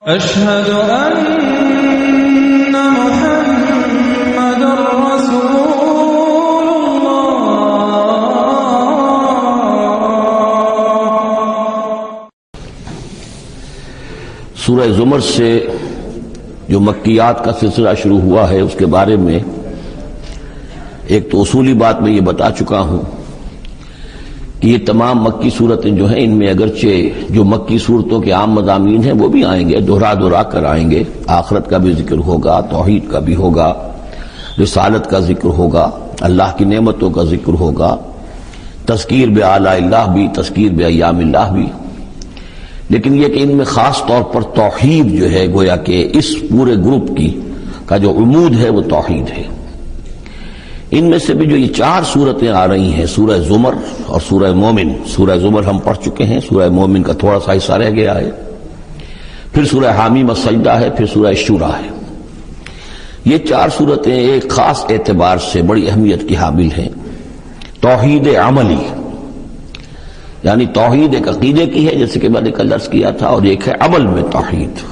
أشهد أن محمد رسول الله۔ سورہ زمر سے جو مکیات کا سلسلہ شروع ہوا ہے اس کے بارے میں ایک تو اصولی بات میں یہ بتا چکا ہوں کہ یہ تمام مکی صورتیں جو ہیں ان میں اگرچہ جو مکی صورتوں کے عام مضامین ہیں وہ بھی آئیں گے، دہرا کر آئیں گے، آخرت کا بھی ذکر ہوگا، توحید کا بھی ہوگا، رسالت کا ذکر ہوگا، اللہ کی نعمتوں کا ذکر ہوگا، تذکیر بآلاء اللہ بھی، تذکیر بایام اللہ بھی، لیکن یہ کہ ان میں خاص طور پر توحید جو ہے گویا کہ اس پورے گروپ کا جو عمود ہے وہ توحید ہے۔ ان میں سے بھی جو یہ چار صورتیں آ رہی ہیں، سورہ زمر اور سورہ مومن، سورہ زمر ہم پڑھ چکے ہیں، سورہ مومن کا تھوڑا سا حصہ رہ گیا ہے، پھر سورہ حامیم السجدہ ہے، پھر سورہ شورى ہے۔ یہ چار صورتیں ایک خاص اعتبار سے بڑی اہمیت کی حامل ہیں۔ توحید عملی یعنی توحید ایک عقیدے کی ہے جیسے کہ میں نے کل عرض کیا تھا، اور ایک ہے عمل میں توحید،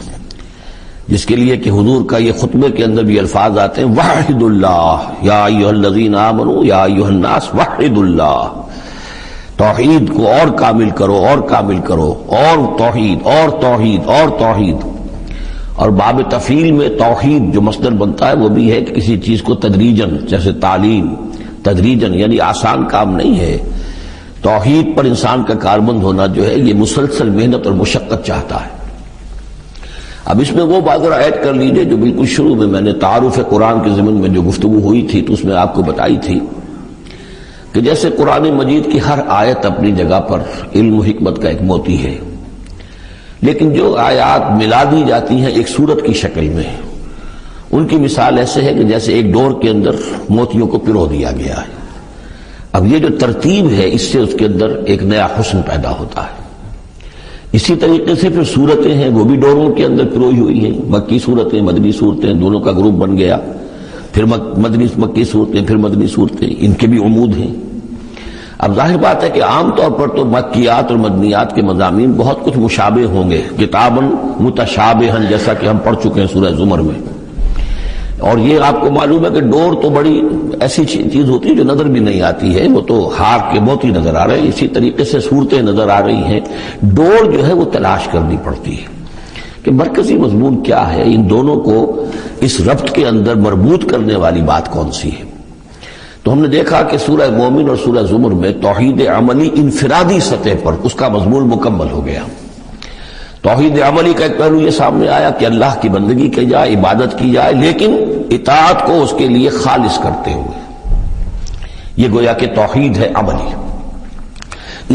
جس کے لیے کہ حضور کا یہ خطبے کے اندر بھی الفاظ آتے ہیں وحد اللہ یا ایھا الذین آمنوا یا ایھا الناس وحد اللہ، توحید کو اور کامل کرو اور کامل کرو، اور توحید اور توحید اور توحید۔ اور باب تفعیل میں توحید جو مصدر بنتا ہے وہ بھی ہے کہ کسی چیز کو تدریجاً، جیسے تعلیم تدریجاً، یعنی آسان کام نہیں ہے۔ توحید پر انسان کا کاربند ہونا جو ہے یہ مسلسل محنت اور مشقت چاہتا ہے۔ اب اس میں وہ بات ذرا ایڈ کر لیجئے جو بالکل شروع میں نے تعارف قرآن کے ضمن میں جو گفتگو ہوئی تھی تو اس میں آپ کو بتائی تھی کہ جیسے قرآن مجید کی ہر آیت اپنی جگہ پر علم و حکمت کا ایک موتی ہے، لیکن جو آیات ملا دی جاتی ہیں ایک صورت کی شکل میں، ان کی مثال ایسے ہے کہ جیسے ایک ڈور کے اندر موتیوں کو پرو دیا گیا ہے۔ اب یہ جو ترتیب ہے اس سے اس کے اندر ایک نیا حسن پیدا ہوتا ہے۔ اسی طریقے سے پھر صورتیں ہیں وہ بھی ڈوروں کے اندر پروئی ہوئی ہیں، مکی صورتیں مدنی صورتیں، دونوں کا گروپ بن گیا، پھر مکی صورتیں پھر مدنی صورتیں، ان کے بھی عمود ہیں۔ اب ظاہر بات ہے کہ عام طور پر تو مکیات اور مدنیات کے مضامین بہت کچھ مشابہ ہوں گے، کتاباً متشابہاً، جیسا کہ ہم پڑھ چکے ہیں سورہ زمر میں۔ اور یہ آپ کو معلوم ہے کہ ڈور تو بڑی ایسی چیز ہوتی ہے جو نظر بھی نہیں آتی ہے، وہ تو ہار کے موتی نظر آ رہے ہیں، اسی طریقے سے صورتیں نظر آ رہی ہیں، ڈور جو ہے وہ تلاش کرنی پڑتی ہے کہ مرکزی مضمون کیا ہے، ان دونوں کو اس ربط کے اندر مربوط کرنے والی بات کون سی ہے۔ تو ہم نے دیکھا کہ سورہ مومن اور سورہ زمر میں توحید عملی انفرادی سطح پر اس کا مضمون مکمل ہو گیا۔ توحید عملی کا ایک پہلو یہ سامنے آیا کہ اللہ کی بندگی کی جائے، عبادت کی جائے، لیکن اطاعت کو اس کے لیے خالص کرتے ہوئے، یہ گویا کہ توحید ہے عملی۔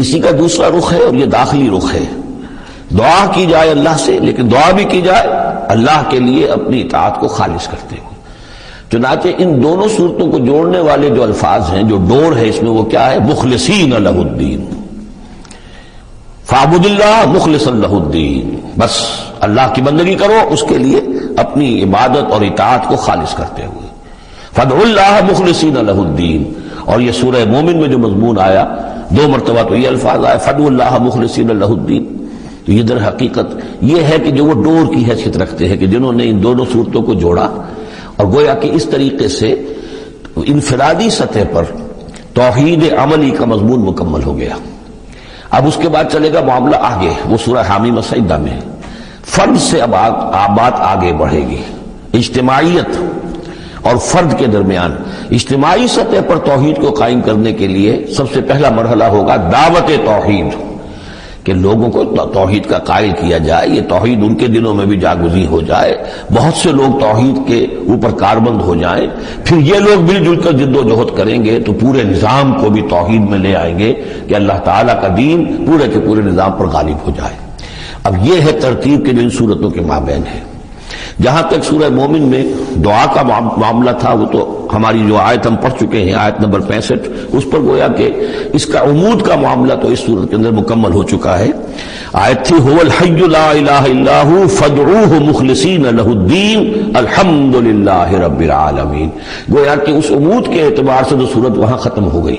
اسی کا دوسرا رخ ہے اور یہ داخلی رخ ہے، دعا کی جائے اللہ سے، لیکن دعا بھی کی جائے اللہ کے لیے اپنی اطاعت کو خالص کرتے ہوئے۔ چنانچہ ان دونوں صورتوں کو جوڑنے والے جو الفاظ ہیں، جو ڈور ہے اس میں، وہ کیا ہے؟ مخلصین لہ الدین، فاعبد اللہ مخلصا لہ الدین، بس اللہ کی بندگی کرو، اس کے لیے اپنی عبادت اور اطاعت کو خالص کرتے ہوئے۔ فادعوا اللہ مخلصین لہ الدین، اور یہ سورہ مومن میں جو مضمون آیا، دو مرتبہ تو یہ الفاظ آئے فادعوا اللہ مخلصین لہ الدین، تو یہ در حقیقت یہ ہے کہ جو وہ ڈور کی حیثیت رکھتے ہیں کہ جنہوں نے ان دونوں صورتوں کو جوڑا، اور گویا کہ اس طریقے سے انفرادی سطح پر توحید عملی کا مضمون مکمل ہو گیا۔ اب اس کے بعد چلے گا معاملہ آگے، وہ سورہ حامیم السجدہ میں فرد سے اب بات آگے بڑھے گی، اجتماعیت اور فرد کے درمیان۔ اجتماعی سطح پر توحید کو قائم کرنے کے لیے سب سے پہلا مرحلہ ہوگا دعوت توحید، کہ لوگوں کو توحید کا قائل کیا جائے، یہ توحید ان کے دلوں میں بھی جاگزی ہو جائے، بہت سے لوگ توحید کے اوپر کاربند ہو جائیں، پھر یہ لوگ مل جل کر جد و جہد کریں گے تو پورے نظام کو بھی توحید میں لے آئیں گے کہ اللہ تعالیٰ کا دین پورے کے پورے نظام پر غالب ہو جائے۔ اب یہ ہے ترتیب کے جو ان صورتوں کے مابین ہے۔ جہاں تک سورہ مومن میں دعا کا معاملہ تھا، وہ تو ہماری جو آیت ہم پڑھ چکے ہیں، آیت نمبر 65، اس پر گویا کہ اس کا عمود کا معاملہ تو اس صورت کے اندر مکمل ہو چکا ہے۔ آیت تھی هو الحی لا الہ الا هو فادعوه مخلصین لہ الدین الحمد للہ رب العالمین. گویا کہ اس عمود کے اعتبار سے جو صورت وہاں ختم ہو گئی.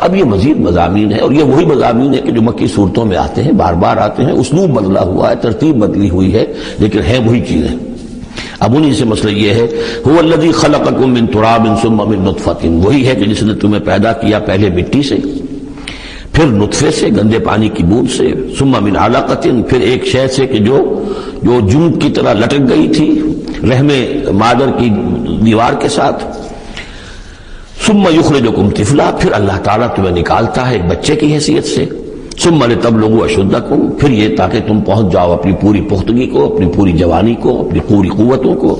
اب یہ مزید مضامین ہے، اور یہ وہی مضامین ہے کہ جو مکی صورتوں میں آتے ہیں، بار بار آتے ہیں. اسلوب بدلا ہوا ہے، ترتیب بدلی ہوئی ہے، لیکن ہیں وہی چیزیں. اب انہی سے مسئلہ یہ ہے هو الذی خلقکم من تراب ثم من نطفۃ، وہی ہے کہ جس نے تمہیں پیدا کیا پہلے مٹی سے، پھر نطفے سے، گندے پانی کی بوند سے، ثم من علقۃ، پھر ایک شے سے کہ جو جنگ کی طرح لٹک گئی تھی رحم مادر کی دیوار کے ساتھ، ثم یخرجکم طفلا، پھر اللہ تعالیٰ تمہیں نکالتا ہے ایک بچے کی حیثیت سے، ثم لتبلغوا اشدکم، پھر یہ تاکہ تم پہنچ جاؤ اپنی پوری پختگی کو، اپنی پوری جوانی کو، اپنی پوری قوتوں کو،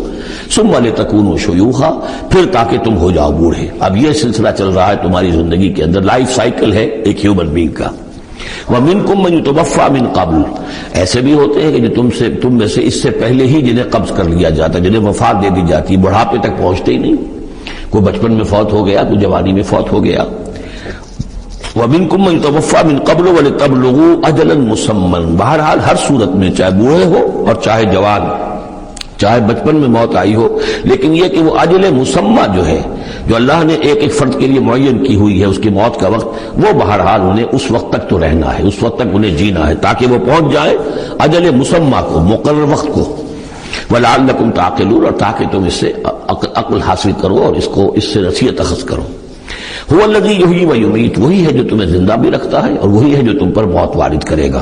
ثم لتکونوا شیوخا، پھر تاکہ تم ہو جاؤ بوڑھے. اب یہ سلسلہ چل رہا ہے تمہاری زندگی کے اندر، لائف سائیکل ہے ایک ہیومن بینگ کا. وَمِنْكُمْ مَنْ يُتَوَفَّى مِنْ قَبْلُ، ایسے بھی ہوتے ہیں کہ جو تم میں سے اس سے پہلے ہی جنہیں قبض کر لیا جاتا ہے، جنہیں وفات دے دی جاتی، بڑھاپے تک پہنچتے ہی نہیں. کوئی بچپن میں فوت ہو گیا، کوئی جوانی میں فوت ہو گیا. وَمِنْكُمْ مَنْ يُتَوَفَّى مِنْ قَبْلُ وَلِتَبْلُغُوا أَجَلًا مُّسَمًّى، بہرحال ہر صورت میں چاہے بوڑھے ہو اور چاہے جوان، چاہے بچپن میں موت آئی ہو، لیکن یہ کہ وہ اجل مسمى جو ہے، جو اللہ نے ایک ایک فرد کے لیے معین کی ہوئی ہے اس کی موت کا وقت، وہ بہرحال انہیں اس وقت تک تو رہنا ہے، اس وقت تک انہیں جینا ہے تاکہ وہ پہنچ جائے اجل مسمى کو، مقرر وقت کو. وَلَعَلَّكُمْ تَعْقِلُونَ، اور تاکہ تم اس سے عقل حاصل کرو اور اس سے نصیحت اخذ کرو. هو الذی یحیی و یمیت، وہی ہے جو تمہیں زندہ بھی رکھتا ہے اور وہی ہے جو تم پر موت وارد کرے گا.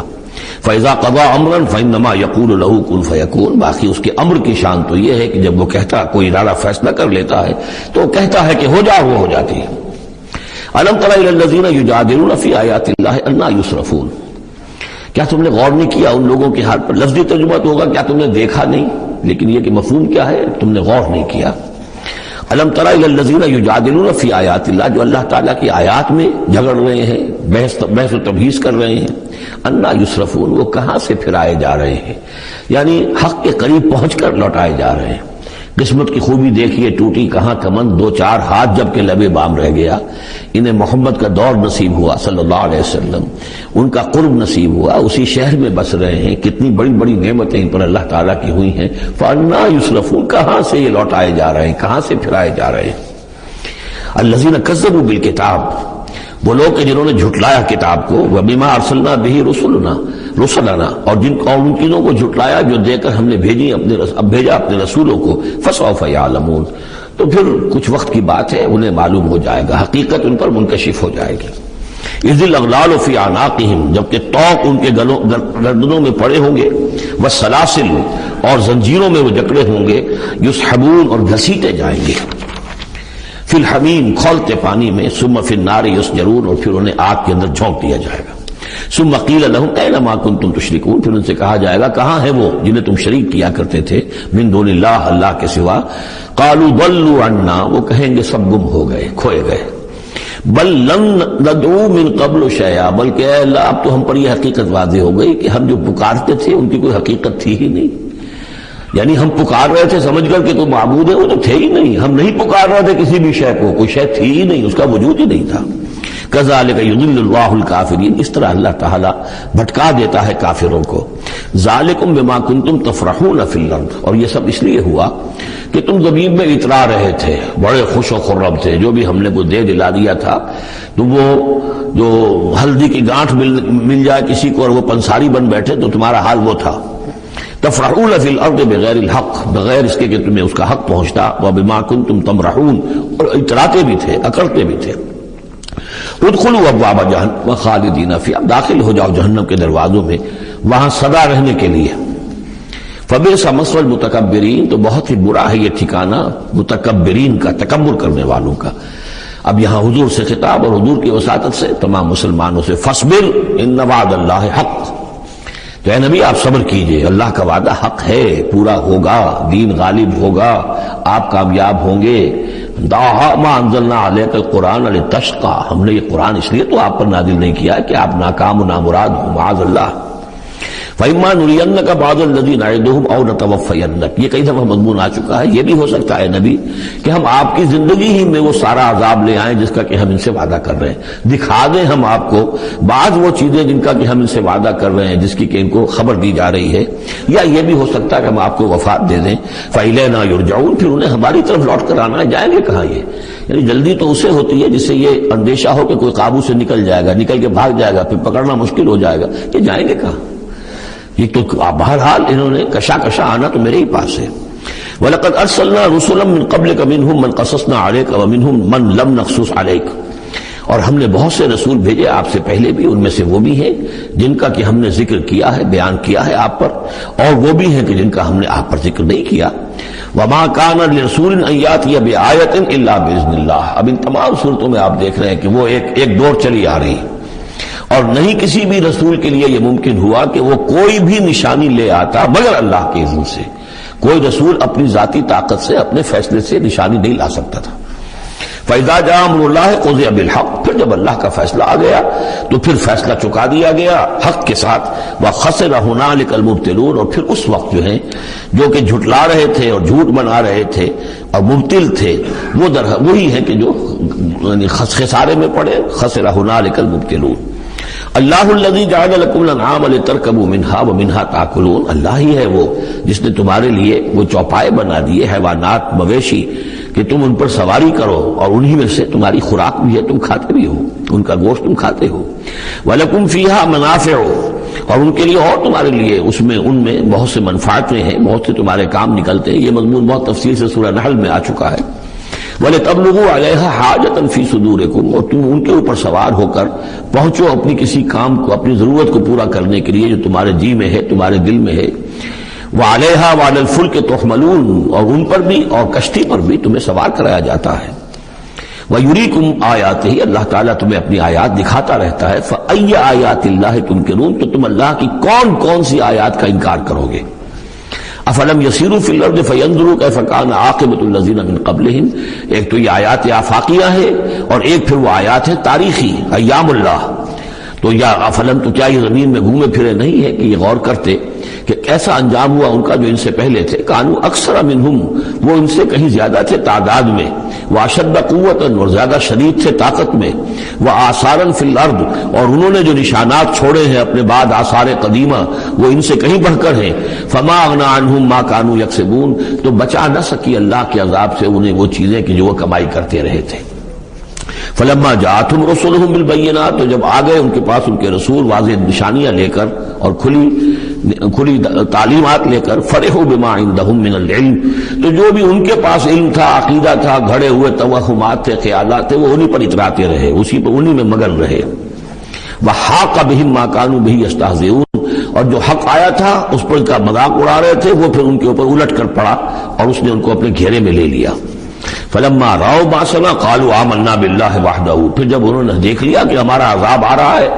فَإِذَا قَضَىٰ أَمْرًا فَإِنَّمَا يَقُولُ لَهُ كُن فَيَكُونُ، باقی اس کے امر کی شان تو یہ ہے کہ جب وہ کہتا، کوئی ارادہ فیصلہ کر لیتا ہے تو وہ کہتا ہے کہ ہو جا، وہ ہو جاتی ہے. أَلَمْ تَرَ إِلَى الَّذِينَ يُجَادِلُونَ فِي آيَاتِ اللَّهِ أَنَّىٰ يُصْرَفُونَ، کیا تم نے غور نہیں کیا ان لوگوں کے حال پر؟ لفظی ترجمہ تو ہوگا کیا تم نے دیکھا نہیں، لیکن یہ کہ مفہوم کیا ہے، تم نے غور نہیں کیا. الم تر الی الذین یجادلون فی آیات اللہ، جو اللہ تعالیٰ کی آیات میں جھگڑ رہے ہیں، بحث و تبحیث کر رہے ہیں. انا یصرفون، وہ کہاں سے پھرائے جا رہے ہیں، یعنی حق کے قریب پہنچ کر لوٹائے جا رہے ہیں. قسمت کی خوبی دیکھیے، ٹوٹی کہاں کمند، دو چار ہاتھ جب کہ لبے بام رہ گیا. انہیں محمد کا دور نصیب ہوا صلی اللہ علیہ وسلم، ان کا قرب نصیب ہوا، اسی شہر میں بس رہے ہیں، کتنی بڑی بڑی نعمتیں ان پر اللہ تعالیٰ کی ہوئی ہیں. فَأَنَّىٰ يُصْرَفُونَ، کہاں سے یہ لوٹائے جا رہے ہیں، کہاں سے پھرائے جا رہے ہیں. الَّذِينَ كَذَّبُوا بِالْكِتَابِ، وہ لوگ کہ جنہوں نے جھٹلایا کتاب کو. وَبِمَا أَرْسَلْنَا بِهِ رُسُلَنَا، اور ان چیزوں کو جھٹلایا جو دے کر ہم نے بھیجا اپنے رسولوں کو. فَسَوْفَ يَعْلَمُونَ، تو پھر کچھ وقت کی بات ہے، انہیں معلوم ہو جائے گا، حقیقت ان پر منکشف ہو جائے گی. اِذِ الْأَغْلَالُ فِي أَعْنَاقِهِمْ، جبکہ طوق ان کے گردنوں میں پڑے ہوں گے. وَالسَّلَاسِلُ، اور زنجیروں میں وہ جکڑے ہوں گے. يُسْحَبُونَ، اور گھسیٹے جائیں گے. فی الحمیم، کھولتے پانی میں. ثم فی النار یسجرون، اور پھر انہیں آگ کے اندر جھونک دیا جائے گا. ثم قیل لهم این ما کنتم تشرکون، پھر ان سے کہا جائے گا کہاں ہے وہ جنہیں تم شریک کیا کرتے تھے، من دون اللہ، اللہ کے سوا. قالوا ضلوا عنا، وہ کہیں گے سب گم ہو گئے، کھوئے گئے. بل لم ندعو من قبل شیئا، بلکہ اے اللہ اب تو ہم پر یہ حقیقت واضح ہو گئی کہ ہم جو پکارتے تھے ان کی کوئی حقیقت تھی ہی نہیں. یعنی ہم پکار رہے تھے سمجھ کر کہ تو معبود ہے، وہ تو تھے ہی نہیں. ہم نہیں پکار رہے تھے کسی بھی شے کو، کوئی شے تھی ہی نہیں، اس کا وجود ہی نہیں تھا. کذالک یضل اللہ الکافرین، اس طرح اللہ تعالیٰ بھٹکا دیتا ہے کافروں کو. ذالکم بما کنتم تفرحون فی الارض، اور یہ سب اس لیے ہوا کہ تم زمین میں اترا رہے تھے، بڑے خوش و خرم تھے. جو بھی ہم نے کو دے دلا دیا تھا، تو وہ جو ہلدی کی گانٹھ مل جائے کسی کو اور وہ پنساری بن بیٹھے تو تمہارا حال وہ تھا. تفرحون فی الارض بغیر الحق، بغیر اس کے کہ تمہیں اس کا حق پہنچتا. وبما کنتم تمرحون، اور اتراتے بھی تھے، اکڑتے بھی تھے. ادخلوا ابواب جہنم خالدین فیہا، اب داخل ہو جاؤ جہنم کے دروازوں میں، وہاں سدا رہنے کے لیے. فبئس مثوى المتکبرین، تو بہت ہی برا ہے یہ ٹھکانہ متکبرین کا، تکبر کرنے والوں کا. اب یہاں حضور سے خطاب اور حضور کی وساطت سے تمام مسلمانوں سے. فاصبر ان وعد اللہ حق، تو اے نبی آپ صبر کیجئے، اللہ کا وعدہ حق ہے، پورا ہوگا، دین غالب ہوگا، آپ کامیاب ہوں گے. ما انزلنا علیک القرآن لتشقى، ہم نے یہ قرآن اس لیے تو آپ پر نازل نہیں کیا کہ آپ ناکام و نامراد ہوں، معاذ اللہ. فَإِمَّا نُرِيَنَّكَ بَعْضَ الَّذِي نَعِدُهُمْ أَوْ نَتَوَفَّيَنَّكَ، یہ کئی دفعہ مضمون آ چکا ہے. یہ بھی ہو سکتا ہے نبی کہ ہم آپ کی زندگی ہی میں وہ سارا عذاب لے آئیں جس کا کہ ہم ان سے وعدہ کر رہے ہیں، دکھا دیں ہم آپ کو بعض وہ چیزیں جن کا کہ ہم ان سے وعدہ کر رہے ہیں، جس کی کہ ان کو خبر دی جا رہی ہے. یا یہ بھی ہو سکتا ہے کہ ہم آپ کو وفات دے دیں. فَإِلَيْنَا يُرْجَعُونَ، پھر انہیں ہماری طرف لوٹ کر آنا ہے. جائیں گے کہاں یہ؟ یعنی جلدی تو اسے ہوتی ہے جس سے یہ اندیشہ ہو کہ کوئی قابو سے نکل جائے گا، نکل کے بھاگ جائے گا، پھر پکڑنا مشکل ہو جائے گا. یہ جائیں گے کہاں؟ یہ تو بہرحال انہوں نے کشا آنا تو میرے ہی پاس ہے. وَلَقَدْ أَرْسَلْنَا رُسُلًا مِّن قَبْلِكَ مِنْهُمْ مَنْ قَصَصْنَا عَلَيْكَ وَمِنْهُمْ مَنْ لَمْ نَقْصُصْ عَلَيْكَ، اور ہم نے بہت سے رسول بھیجے آپ سے پہلے بھی، ان میں سے وہ بھی ہیں جن کا کہ ہم نے ذکر کیا ہے، بیان کیا ہے آپ پر، اور وہ بھی ہیں کہ جن کا ہم نے آپ پر ذکر نہیں کیا. وَمَا كَانَ لِرَسُولٍ أَن يَأْتِيَ بِآيَةٍ إِلَّا بِإِذْنِ اللَّهِ. اب ان تمام صورتوں میں آپ دیکھ رہے ہیں کہ وہ ایک دور چلی آ رہی ہے، اور نہیں کسی بھی رسول کے لیے یہ ممکن ہوا کہ وہ کوئی بھی نشانی لے آتا مگر اللہ کے اذن سے. کوئی رسول اپنی ذاتی طاقت سے، اپنے فیصلے سے نشانی نہیں لا سکتا تھا. فَإِذَا جَاءَ أَمْرُ اللَّهِ قُضِيَ بِالْحَقِّ، پھر جب اللہ کا فیصلہ آ گیا تو پھر فیصلہ چکا دیا گیا حق کے ساتھ. وَخَسِرَ هُنَالِكَ الْمُبْطِلُونَ، اور پھر اس وقت جو ہیں جو کہ جھٹلا رہے تھے اور جھوٹ بنا رہے تھے اور مبتل تھے، وہ وہی ہیں کہ جو خسارے میں پڑے. خَسِرَ هُنَالِكَ الْمُبْطِلُونَ. اللہ الذی جعل لکم الانعام لترکبوا منها ومنها تاکلون، اللہ ہی ہے وہ جس نے تمہارے لیے وہ چوپائے بنا دیے، حیوانات مویشی، کہ تم ان پر سواری کرو اور انہی میں سے تمہاری خوراک بھی ہے، تم کھاتے بھی ہو، ان کا گوشت تم کھاتے ہو. ولکم فیہا منافع، اور ان کے لیے اور تمہارے لیے ان میں بہت سے منفعتیں ہیں، بہت سے تمہارے کام نکلتے ہیں. یہ مضمون بہت تفصیل سے سورہ نحل میں آ چکا ہے. وَلِتَبْلُغُوا عَلَيْهَا حَاجَةً فِي صُدُورِكُمْ، اور تم ان کے اوپر سوار ہو کر پہنچو اپنی کسی کام کو، اپنی ضرورت کو پورا کرنے کے لیے جو تمہارے جی میں ہے، تمہارے دل میں ہے. وَعَلَيْهَا وَعَلَى الْفُلْكِ تُحْمَلُونَ، اور ان پر بھی اور کشتی پر بھی تمہیں سوار کرایا جاتا ہے. وَيُرِيكُمْ آيَاتِهِ، اللہ تعالیٰ تمہیں اپنی آیات دکھاتا رہتا ہے. فَأَيَّ آيَاتِ اللَّهِ تُنْكِرُونَ، تو تم اللہ کی کون سی آیات کا انکار کرو گے. افلم یسیروا فی الارض فینظروا کیف کان عاقبۃ الذین من قبلہم، ایک تو یہ آیات آفاقیہ ہے اور ایک پھر وہ آیات ہے تاریخی، ایام اللہ. تو یا افلم، تو کیا یہ زمین میں گھومے پھرے نہیں ہے کہ یہ غور کرتے کہ کیسا انجام ہوا ان کا جو ان سے پہلے تھے. کانوا اکثر منہم، وہ ان سے کہیں زیادہ تھے تعداد میں. واشد قوتا، اور زیادہ شدید تھے طاقت میں. وآثارا فی الارض، اور انہوں نے جو نشانات چھوڑے ہیں اپنے بعد آثار قدیمہ وہ ان سے کہیں بڑھ کر ہیں. فما اغنی عنہم ما کانوا یکسبون، تو بچا نہ سکی اللہ کے عذاب سے انہیں وہ چیزیں کہ جو وہ کمائی کرتے رہے تھے. فلما جاءتهم رسلهم بالبينات، تو جب آ گئے ان کے پاس ان کے رسول واضح نشانیاں لے کر اور کھلی تعلیمات لے کر. فرحوا بما عندهم من العلم، تو جو بھی ان کے پاس علم تھا، عقیدہ تھا، گھڑے ہوئے توہمات تھے، خیالات تھے، وہ انہی پر اتراتے رہے، اسی پر انہی میں مگن رہے. وحاق بهم ما كانوا به يستهزئون، اور جو حق آیا تھا اس پر کا مذاق اڑا رہے تھے وہ پھر ان کے اوپر الٹ کر پڑا اور اس نے ان کو اپنے گھیرے میں لے لیا. فلما رأوا بأسنا قالوا آمنا بالله وحده، پھر جب انہوں نے دیکھ لیا کہ ہمارا عذاب آ رہا ہے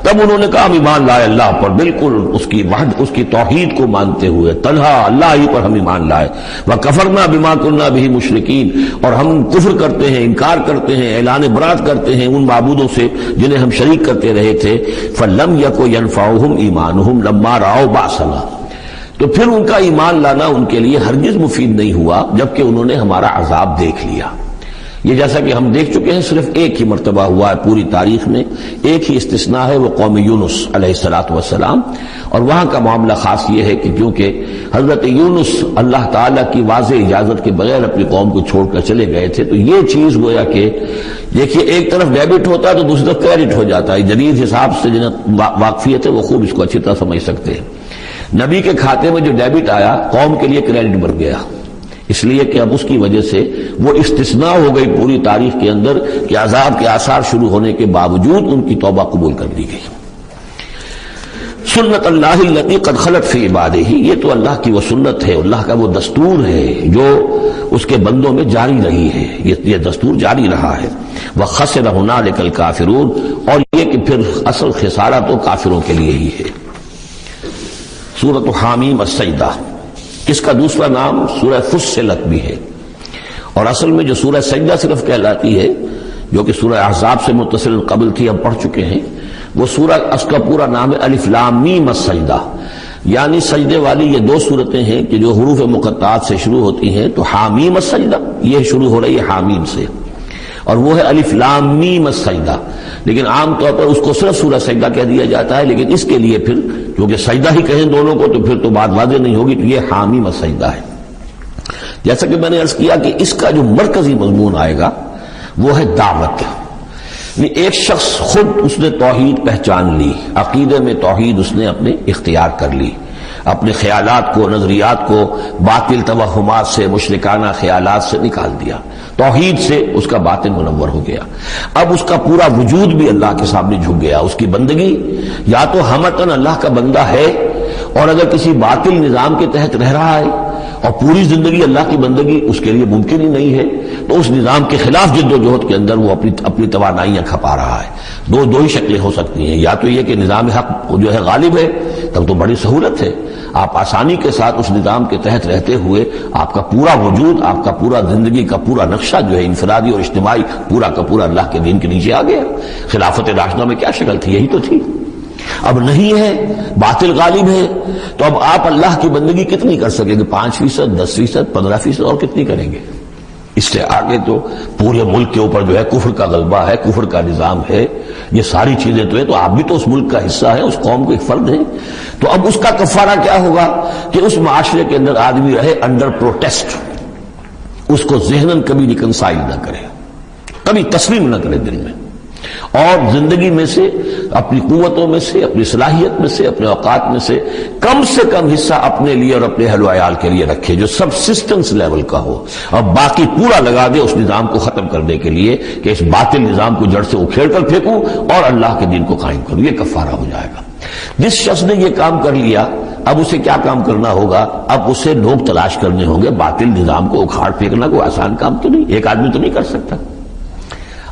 تب انہوں نے کہا ہم ایمان لائے اللہ پر، بالکل اس کی توحید کو مانتے ہوئے، تنہا اللہ ہی پر ہم ایمان لائے. وکفرنا بما كنا به مشرکین، اور ہم کفر کرتے ہیں، انکار کرتے ہیں، اعلان برات کرتے ہیں ان معبودوں سے جنہیں ہم شریک کرتے رہے تھے. فلم يكن ينفعهم ایمانهم لما رأوا بأسنا، تو پھر ان کا ایمان لانا ان کے لیے ہرگز مفید نہیں ہوا جبکہ انہوں نے ہمارا عذاب دیکھ لیا. یہ جیسا کہ ہم دیکھ چکے ہیں صرف ایک ہی مرتبہ ہوا ہے پوری تاریخ میں، ایک ہی استثناء ہے، وہ قوم یونس علیہ الصلوۃ والسلام. اور وہاں کا معاملہ خاص یہ ہے کہ کیونکہ حضرت یونس اللہ تعالیٰ کی واضح اجازت کے بغیر اپنی قوم کو چھوڑ کر چلے گئے تھے، تو یہ چیز گویا کہ دیکھیے ایک طرف ڈیبٹ ہوتا ہے تو دوسری طرف کریڈٹ ہو جاتا ہے. جدید حساب سے جنہیں واقفیت ہے وہ خوب اس کو اچھی طرح سمجھ سکتے ہیں. نبی کے کھاتے میں جو ڈیبٹ آیا قوم کے لیے کریڈٹ بن گیا، اس لیے کہ اب اس کی وجہ سے وہ استثناء ہو گئی پوری تاریخ کے اندر کہ عذاب کے آثار شروع ہونے کے باوجود ان کی توبہ قبول کر لی گئی. سنت اللہ التی قد خلت فی عبادہ، یہ تو اللہ کی وہ سنت ہے، اللہ کا وہ دستور ہے جو اس کے بندوں میں جاری رہی ہے، یہ دستور جاری رہا ہے. وخسر ہنالک الکافرون، اور یہ کہ پھر اصل خسارہ تو کافروں کے لیے ہی ہے. سورۃ حامیم السجدہ، اس کا دوسرا نام سورہ فصلت بھی ہے، اور اصل میں جو سورہ سجدہ صرف کہلاتی ہے جو کہ سورہ احزاب سے متصل قبل تھی، ہم پڑھ چکے ہیں. وہ سورہ اس کا پورا نام ہے الف لام میم السجدہ. یعنی سجدے والی یہ دو صورتیں ہیں کہ جو حروف مقطعات سے شروع ہوتی ہیں، تو حامیم السجدہ یہ شروع ہو رہی ہے حامیم سے، اور وہ ہے الف لام میم السجدہ، لیکن عام طور پر اس کو صرف سورہ سجدہ کہہ دیا جاتا ہے، لیکن اس کے لیے پھر کیونکہ سجدہ ہی کہیں دونوں کو تو پھر تو بات واضح نہیں ہوگی، تو یہ حامیم السجدہ ہے۔ جیسا کہ میں نے عرض کیا کہ اس کا جو مرکزی مضمون آئے گا وہ ہے دعوت۔ ایک شخص خود اس نے توحید پہچان لی، عقیدے میں توحید اس نے اپنے اختیار کر لی، اپنے خیالات کو، نظریات کو باطل توہمات سے، مشرکانہ خیالات سے نکال دیا، توحید سے اس کا باطن منور ہو گیا۔ اب اس کا پورا وجود بھی اللہ کے سامنے جھک گیا، اس کی بندگی یا تو ہمتن اللہ کا بندہ ہے، اور اگر کسی باطل نظام کے تحت رہ رہا ہے اور پوری زندگی اللہ کی بندگی اس کے لیے ممکن ہی نہیں ہے، تو اس نظام کے خلاف جد و جہد کے اندر وہ اپنی توانائیاں کھپا رہا ہے۔ دو ہی شکلیں ہو سکتی ہیں، یا تو یہ کہ نظام حق جو ہے غالب ہے، تب تو بڑی سہولت ہے، آپ آسانی کے ساتھ اس نظام کے تحت رہتے ہوئے آپ کا پورا وجود، آپ کا پورا زندگی کا پورا نقشہ جو ہے انفرادی اور اجتماعی پورا کا پورا اللہ کے دین کے نیچے آ گیا۔ خلافت راشدہ میں کیا شکل تھی؟ یہی تو تھی۔ اب نہیں ہے، باطل غالب ہے، تو اب آپ اللہ کی بندگی کتنی کر سکیں گے؟ 5%، 10%، 15%، اور کتنی کریں گے؟ اس سے آگے تو پورے ملک کے اوپر جو ہے کفر کا غلبہ ہے، کفر کا نظام ہے، یہ ساری چیزیں تو ہے، تو آپ بھی تو اس ملک کا حصہ ہیں، اس قوم کے ایک فرد ہیں۔ تو اب اس کا کفارہ کیا ہوگا کہ اس معاشرے کے اندر آدمی رہے انڈر پروٹیسٹ، اس کو ذہناً کبھی ریکنسائل نہ کرے، کبھی تسلیم نہ کرے دل میں، اور زندگی میں سے، اپنی قوتوں میں سے، اپنی صلاحیت میں سے، اپنے اوقات میں سے کم حصہ اپنے لیے اور اپنے اہل و عیال کے لیے رکھے، جو سب سسٹنس لیول کا ہو، اور باقی پورا لگا دے اس نظام کو ختم کرنے کے لیے کہ اس باطل نظام کو جڑ سے اکھیڑ کر پھینکوں اور اللہ کے دین کو قائم کروں۔ یہ کفارہ ہو جائے گا۔ جس شخص نے یہ کام کر لیا، اب اسے کیا کام کرنا ہوگا؟ اب اسے لوگ تلاش کرنے ہوں گے۔ باطل نظام کو اکھاڑ پھینکنا کوئی آسان کام تو نہیں، ایک آدمی تو نہیں کر سکتا،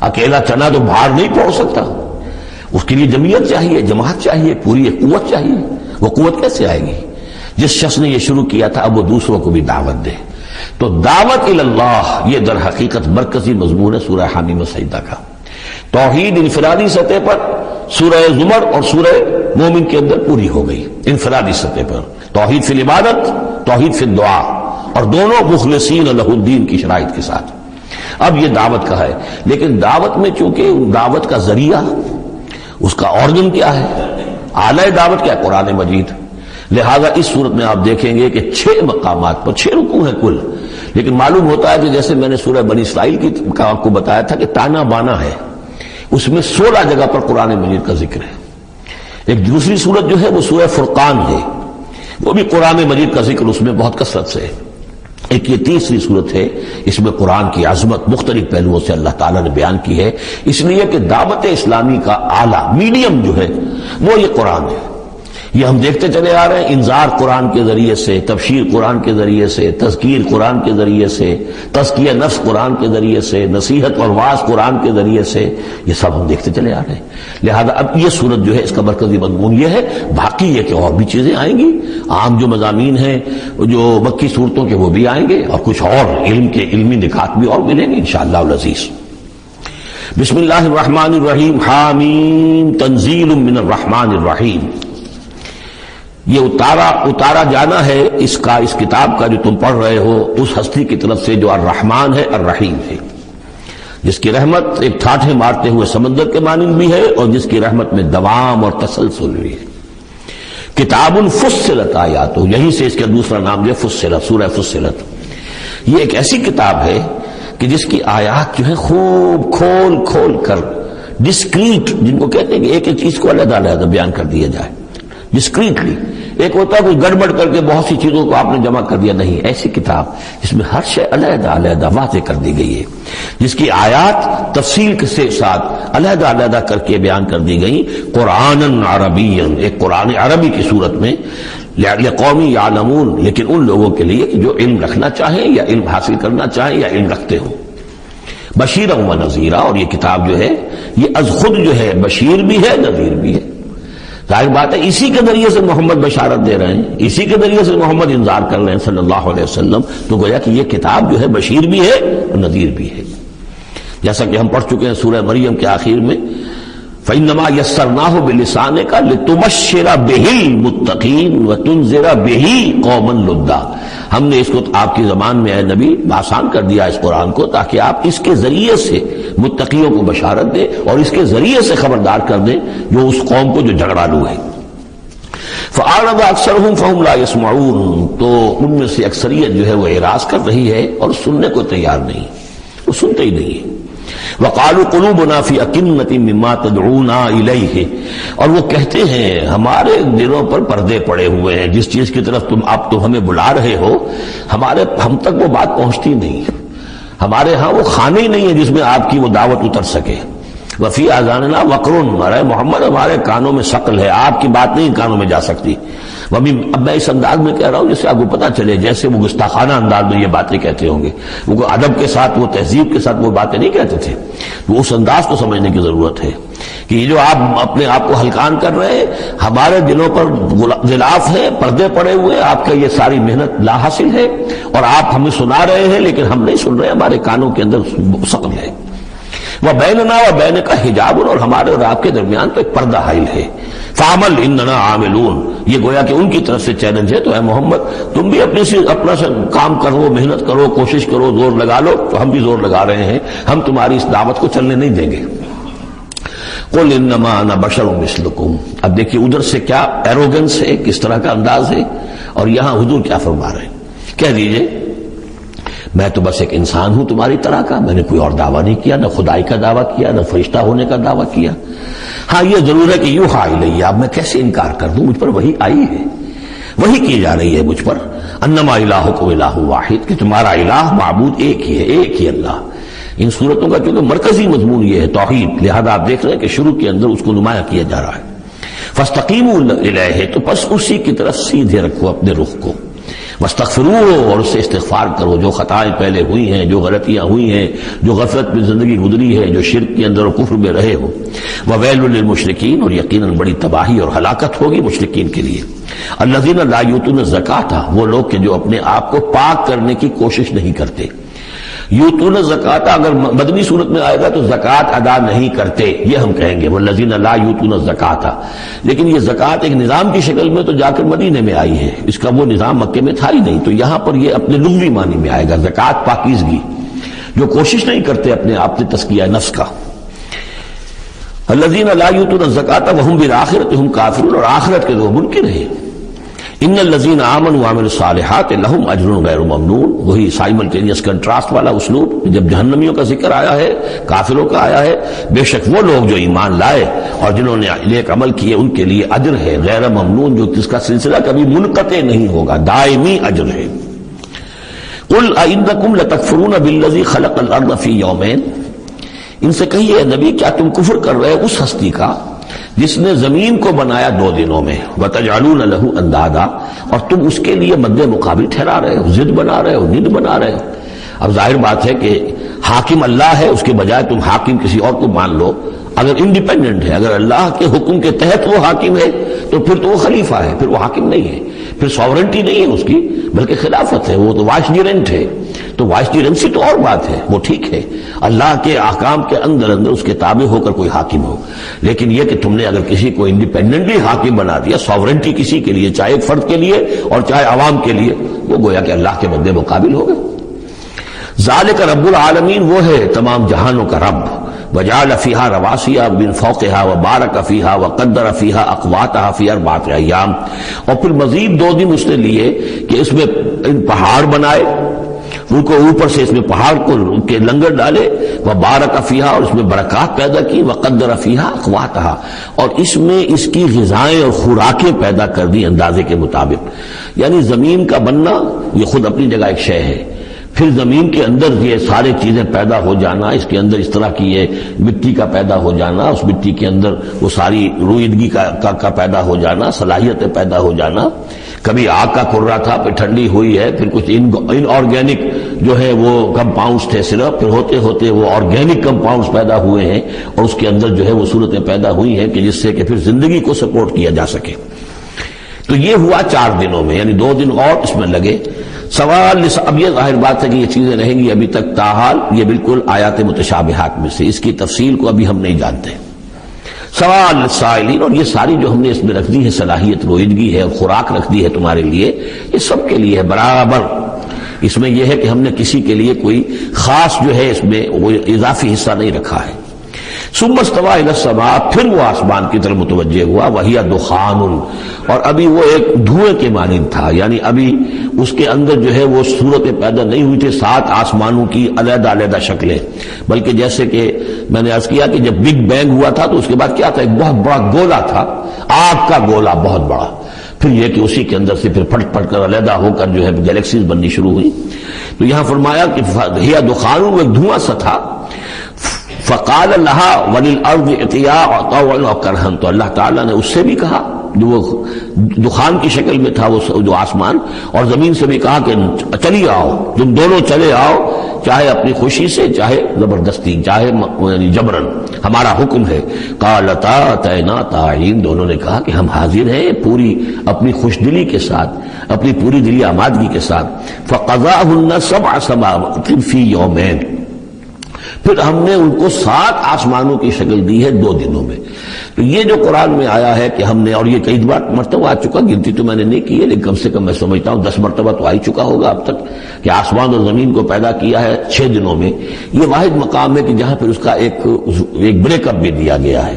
اکیلا چنا تو باہر نہیں پھوڑ سکتا، اس کے لیے جمعیت چاہیے، جماعت چاہیے، پوری ایک قوت چاہیے۔ وہ قوت کیسے آئے گی؟ جس شخص نے یہ شروع کیا تھا اب وہ دوسروں کو بھی دعوت دے۔ تو دعوت اللہ یہ در حقیقت مرکزی مضمون ہے سورہ حامیم السجدہ کا۔ توحید انفرادی سطح پر سورہ زمر اور سورہ مومن کے اندر پوری ہو گئی، انفرادی سطح پر توحید فی العبادت، توحید فی الدعا، اور دونوں مخلصین لہ الدین کی شرائط کے ساتھ۔ اب یہ دعوت کا ہے، لیکن دعوت میں چونکہ دعوت کا ذریعہ، اس کا آرگن کیا ہے؟ اعلی دعوت کیا؟ قرآن مجید۔ لہذا اس صورت میں آپ دیکھیں گے کہ 6 مقامات پر 6 رکوع ہیں کل، لیکن معلوم ہوتا ہے کہ جیسے میں نے سورہ بنی اسرائیل کی آپ کو بتایا تھا کہ تانا بانا ہے، اس میں 16 جگہ پر قرآن مجید کا ذکر ہے۔ ایک دوسری صورت جو ہے وہ سورہ فرقان ہے، وہ بھی قرآن مجید کا ذکر اس میں بہت کثرت سے ہے۔ ایک یہ تیسری صورت ہے، اس میں قرآن کی عظمت مختلف پہلوؤں سے اللہ تعالیٰ نے بیان کی ہے، اس لیے کہ دعوت اسلامی کا اعلیٰ میڈیم جو ہے وہ یہ قرآن ہے۔ یہ ہم دیکھتے چلے آ رہے ہیں، انذار قرآن کے ذریعے سے، تبشیر قرآن کے ذریعے سے، تذکیر قرآن کے ذریعے سے، تزکیہ نفس قرآن کے ذریعے سے، نصیحت اور واعظ قرآن کے ذریعے سے، یہ سب ہم دیکھتے چلے آ رہے ہیں۔ لہذا اب یہ صورت جو ہے اس کا مرکزی مضمون یہ ہے، باقی یہ کہ اور بھی چیزیں آئیں گی، عام جو مضامین ہیں جو مکی صورتوں کے وہ بھی آئیں گے، اور کچھ اور علم کے علمی نکات بھی اور ملیں گے انشاءاللہ العزیز۔ بسم اللہ الرحمن الرحیم، حامیم تنزیل من الرحمن الرحیم۔ یہ اتارا جانا ہے اس کتاب کا جو تم پڑھ رہے ہو اس ہستی کی طرف سے جو الرحمن ہے، الرحیم ہے، جس کی رحمت ایک ٹھاٹھے مارتے ہوئے سمندر کے مانند بھی ہے، اور جس کی رحمت میں دوام اور تسلسل بھی ہے۔ کتاب فصلت آیاتہ، یہیں سے اس کا دوسرا نام جو فصلت، سورہ فصلت۔ یہ ایک ایسی کتاب ہے کہ جس کی آیات جو ہے خوب کھول کھول کر ڈسکریٹ، جن کو کہتے ہیں کہ ایک ایک چیز کو علیحدہ علیحدہ بیان کر دیا جائے ڈسکریٹلی۔ ایک ہوتا ہے کوئی گڑبڑ کر کے بہت سی چیزوں کو آپ نے جمع کر دیا، نہیں، ایسی کتاب جس میں ہر شے علیحدہ علیحدہ واضح کر دی گئی ہے، جس کی آیات تفصیل کے ساتھ علیحدہ علیحدہ کر کے بیان کر دی گئی، قرآن عربی، ایک قرآن عربی کی صورت میں، لقومی یعلمون، لیکن ان لوگوں کے لیے کہ جو علم رکھنا چاہیں یا علم حاصل کرنا چاہیں یا علم رکھتے ہوں، بشیرا و نذیرا۔ اور یہ کتاب جو ہے یہ از خود جو ہے بشیر بھی ہے، نذیر بھی ہے۔ ظاہر بات ہے اسی کے ذریعے سے محمد بشارت دے رہے ہیں، اسی کے ذریعے سے محمد انذار کر رہے ہیں صلی اللہ علیہ وسلم، تو گویا کہ یہ کتاب جو ہے بشیر بھی ہے، نذیر بھی ہے۔ جیسا کہ ہم پڑھ چکے ہیں سورہ مریم کے آخر میں، فإنما يسرناه بلسانك لتبشر به المتقين وتنذر به قوما لدا. ہم نے اس کو آپ کی زبان میں اے نبی آسان کر دیا اس قرآن کو، تاکہ آپ اس کے ذریعے سے متقیوں کو بشارت دیں اور اس کے ذریعے سے خبردار کر دیں جو اس قوم کو جو جھگڑالو ہے. فأعرض أكثرهم فهم لا يسمعون. تو ان میں سے اکثریت جو ہے وہ اعراض کر رہی ہے اور سننے کو تیار نہیں، وہ سنتے ہی نہیں ہے. وقالوا قلوبنا في أكنة مما تدعونا إليه. اور وہ کہتے ہیں ہمارے دلوں پر پردے پڑے ہوئے ہیں، جس چیز کی طرف تم ہمیں بلا رہے ہو ہم تک وہ بات پہنچتی نہیں. ہمارے ہاں وہ خانے ہی نہیں ہے جس میں آپ کی وہ دعوت اتر سکے. وفی آذاننا وقرن. ارے محمد ہمارے کانوں میں ثقل ہے، آپ کی بات نہیں کانوں میں جا سکتی. اب میں اس انداز میں کہہ رہا ہوں جس سے آپ کو پتا چلے جیسے وہ گستاخانہ انداز میں یہ باتیں کہتے ہوں گے. وہ ادب کے ساتھ، وہ تہذیب کے ساتھ وہ باتیں نہیں کہتے تھے. تو اس انداز کو سمجھنے کی ضرورت ہے کہ یہ جو آپ اپنے آپ کو ہلکان کر رہے ہیں، ہمارے دلوں پر غلاف ہے، پردے پڑے ہوئے، آپ کا یہ ساری محنت لا حاصل ہے اور آپ ہمیں سنا رہے ہیں لیکن ہم نہیں سن رہے، ہمارے کانوں کے اندر ثقل ہے. وَبَيْنَنَا وَبَيْنَكَ حِجَابٌ. اور ہمارے اور آپ کے درمیان تو ایک پردہ حائل ہے. فَعَمَلْ إِنَّنَا عَامِلُونَ. یہ گویا کہ ان کی طرف سے چیلنج ہے. تو اے محمد تم بھی اپنا کام کرو، محنت کرو، کوشش کرو، زور لگا لو. تو ہم بھی زور لگا رہے ہیں، ہم تمہاری اس دعوت کو چلنے نہیں دیں گے. قُلْ إِنَّمَا أَنَا بَشَرٌ مِثْلُكُمْ. اب دیکھیے ادھر سے کیا ایروگنس ہے، کس طرح کا انداز ہے، اور یہاں حضور کیا فرما رہے ہیں. کہہ دیجئے میں تو بس ایک انسان ہوں تمہاری طرح کا، میں نے کوئی اور دعویٰ نہیں کیا، نہ خدائی کا دعویٰ کیا، نہ فرشتہ ہونے کا دعویٰ کیا. ہاں یہ ضرور ہے کہ یوحیٰ الیہ. اب میں کیسے انکار کر دوں، مجھ پر وحی آئی ہے، وحی کی جا رہی ہے مجھ پر. انما الہکم الہ واحد. کہ تمہارا الہ معبود ایک ہی ہے، ایک ہی اللہ. ان صورتوں کا چونکہ مرکزی مضمون یہ ہے توحید، لہذا آپ دیکھ رہے ہیں کہ شروع کے اندر اس کو نمایاں کیا جا رہا ہے. فاستقیموا الیہ. تو بس اسی کی طرف سیدھے رکھو اپنے رخ کو. واستغفروہ. اور اس سے استغفار کرو جو خطائیں پہلے ہوئی ہیں، جو غلطیاں ہوئی ہیں، جو غفلت میں زندگی گزری ہے، جو شرک کے اندر اور کفر میں رہے ہو. وویل للمشرکین. اور یقیناً بڑی تباہی اور ہلاکت ہوگی مشرکین کے لیے. الذین لا یؤتون الزکاۃ. وہ لوگ کہ جو اپنے آپ کو پاک کرنے کی کوشش نہیں کرتے. یؤتون الزکاۃ اگر مدنی صورت میں آئے گا تو زکوٰۃ ادا نہیں کرتے، یہ ہم کہیں گے والذین لا یؤتون الزکاۃ. لیکن یہ زکوٰۃ ایک نظام کی شکل میں تو جا کر مدینے میں آئی ہے، اس کا وہ نظام مکے میں تھا ہی نہیں. تو یہاں پر یہ اپنے لغوی معنی میں آئے گا زکوٰۃ پاکیزگی، جو کوشش نہیں کرتے اپنے آپ سے تزکیہ نفس کا. الذین لا یؤتون الزکاۃ وهم بالآخرۃ هم کافرون. اور آخرت کے جو منکر ہیں. ان الذین آمنوا وعملوا الصالحات لهم اجر غیر ممنون. وہی سائملٹینیس کنٹراسٹ والا اسلوب. جب جہنمیوں کا ذکر آیا ہے، کافروں کا آیا ہے، بے شک وہ لوگ جو ایمان لائے اور جنہوں نے نیک عمل کیے ان کے لیے اجر ہے غیر ممنون، جو جس کا سلسلہ کبھی منقطع نہیں ہوگا، دائمی اجر ہے. قل أئنکم لتکفرون بالذی خلق الارض فی یومین. ان سے کہیے نبی کیا تم کفر کر رہے اس ہستی کا جس نے زمین کو بنایا 2 دنوں میں. وَتَجْعَلُونَ لَهُ أَندَادًا. اور تم اس کے لیے مد مقابل ٹھہرا رہے ہو، ضد بنا رہے ہو، ند بنا رہے ہو. اب ظاہر بات ہے کہ حاکم اللہ ہے، اس کے بجائے تم حاکم کسی اور کو مان لو. اگر انڈیپینڈنٹ ہے، اگر اللہ کے حکم کے تحت وہ حاکم ہے تو پھر تو وہ خلیفہ ہے، پھر وہ حاکم نہیں ہے، پھر ساورنٹی نہیں ہے اس کی بلکہ خلافت ہے. وہ تو وائسریجنٹ ہے. تو وائسریجنسی تو اور بات ہے، وہ ٹھیک ہے اللہ کے احکام کے اندر اس کے تابع ہو کر کوئی حاکم ہو. لیکن یہ کہ تم نے اگر کسی کو انڈیپینڈنٹلی حاکم بنا دیا، ساورنٹی کسی کے لیے، چاہے فرد کے لیے اور چاہے عوام کے لیے، وہ گویا کہ اللہ کے مد مقابل ہو گئے. ذالک رب العالمین. وہ ہے تمام جہانوں کا رب. وجعل فیہا رواسیا من فوقہا وبارک فیہا وقدر فیہا اقواتہا فی 4 ایام. اور پھر مزید 2 دن اس نے لیے کہ اس میں پہاڑ بنائے، ان کو اوپر سے اس میں پہاڑ کو کے لنگر ڈالے. وبارک فیہا. اور اس میں برکات پیدا کی. وقدر فیہا اقواتہا. اور اس میں اس کی غذائیں اور خوراکیں پیدا کر دی اندازے کے مطابق. یعنی زمین کا بننا یہ خود اپنی جگہ ایک شے ہے. پھر زمین کے اندر یہ سارے چیزیں پیدا ہو جانا، اس کے اندر اس طرح کی یہ مٹی کا پیدا ہو جانا، اس مٹی کے اندر وہ ساری روئیدگی کا پیدا ہو جانا، صلاحیتیں پیدا ہو جانا. کبھی آگ کا کرا تھا، پھر ٹھنڈی ہوئی ہے، پھر کچھ ان آرگینک جو ہے وہ کمپاؤنڈز تھے صرف، پھر ہوتے ہوتے وہ آرگینک کمپاؤنڈز پیدا ہوئے ہیں اور اس کے اندر جو ہے وہ صورتیں پیدا ہوئی ہیں کہ جس سے کہ پھر زندگی کو سپورٹ کیا جا سکے. تو یہ ہوا 4 دنوں میں، یعنی 2 دن اور اس میں لگے. سوال اب یہ ظاہر بات ہے کہ یہ چیزیں رہیں گی ابھی تک تاحال، یہ بالکل آیات متشابہات میں سے، اس کی تفصیل کو ابھی ہم نہیں جانتے. سوال السائلین، اور یہ ساری جو ہم نے اس میں رکھ دی ہے صلاحیت رویدگی ہے اور خوراک رکھ دی ہے تمہارے لیے، یہ سب کے لیے ہے برابر۔ اس میں یہ ہے کہ ہم نے کسی کے لیے کوئی خاص جو ہے اس میں وہ اضافی حصہ نہیں رکھا ہے۔ ثم استوى الى السماء، پھر وہ آسمان کی طرف متوجہ ہوا، وہی دخان، اور ابھی وہ ایک دھوئیں کے مانند تھا، یعنی ابھی اس کے اندر جو ہے وہ صورتیں پیدا نہیں ہوئی تھی 7 آسمانوں کی علیحدہ علیحدہ شکلیں، بلکہ جیسے کہ میں نے عرض کیا کہ جب بگ بینگ ہوا تھا تو اس کے بعد کیا تھا، ایک بہت بڑا گولا تھا، آگ کا گولا بہت بڑا، پھر یہ کہ اسی کے اندر سے پھر پھٹ پھٹ کر علیحدہ ہو کر جو ہے گیلیکسیز بننی شروع ہوئی۔ تو یہاں فرمایا کہ ہی دخان، وہ ایک دھواں سا تھا، فقال لها وللارض ائتيا طوعا وكرها، تو اللہ تعالیٰ نے اس سے بھی کہا جو وہ دخان کی شکل میں تھا وہ جو آسمان، اور زمین سے بھی کہا کہ چلی آؤ، تم دونوں چلے آؤ، چاہے اپنی خوشی سے، چاہے زبردستی، چاہے یعنی جبرن، ہمارا حکم ہے۔ قالتا اتینا طاعین، دونوں نے کہا کہ ہم حاضر ہیں پوری اپنی خوش دلی کے ساتھ، اپنی پوری دلی آمادگی کے ساتھ۔ فقضاهن 7 سماوات فی یومین، پھر ہم نے ان کو 7 آسمانوں کی شکل دی ہے 2 دنوں میں۔ تو یہ جو قرآن میں آیا ہے کہ ہم نے، اور یہ کئی مرتبہ آ چکا، گنتی تو میں نے نہیں کی ہے لیکن کم سے کم میں سمجھتا ہوں 10 مرتبہ تو آ ہی چکا ہوگا اب تک، کہ آسمان اور زمین کو پیدا کیا ہے 6 دنوں میں۔ یہ واحد مقام ہے کہ جہاں پھر اس کا ایک بریک اپ بھی دیا گیا ہے،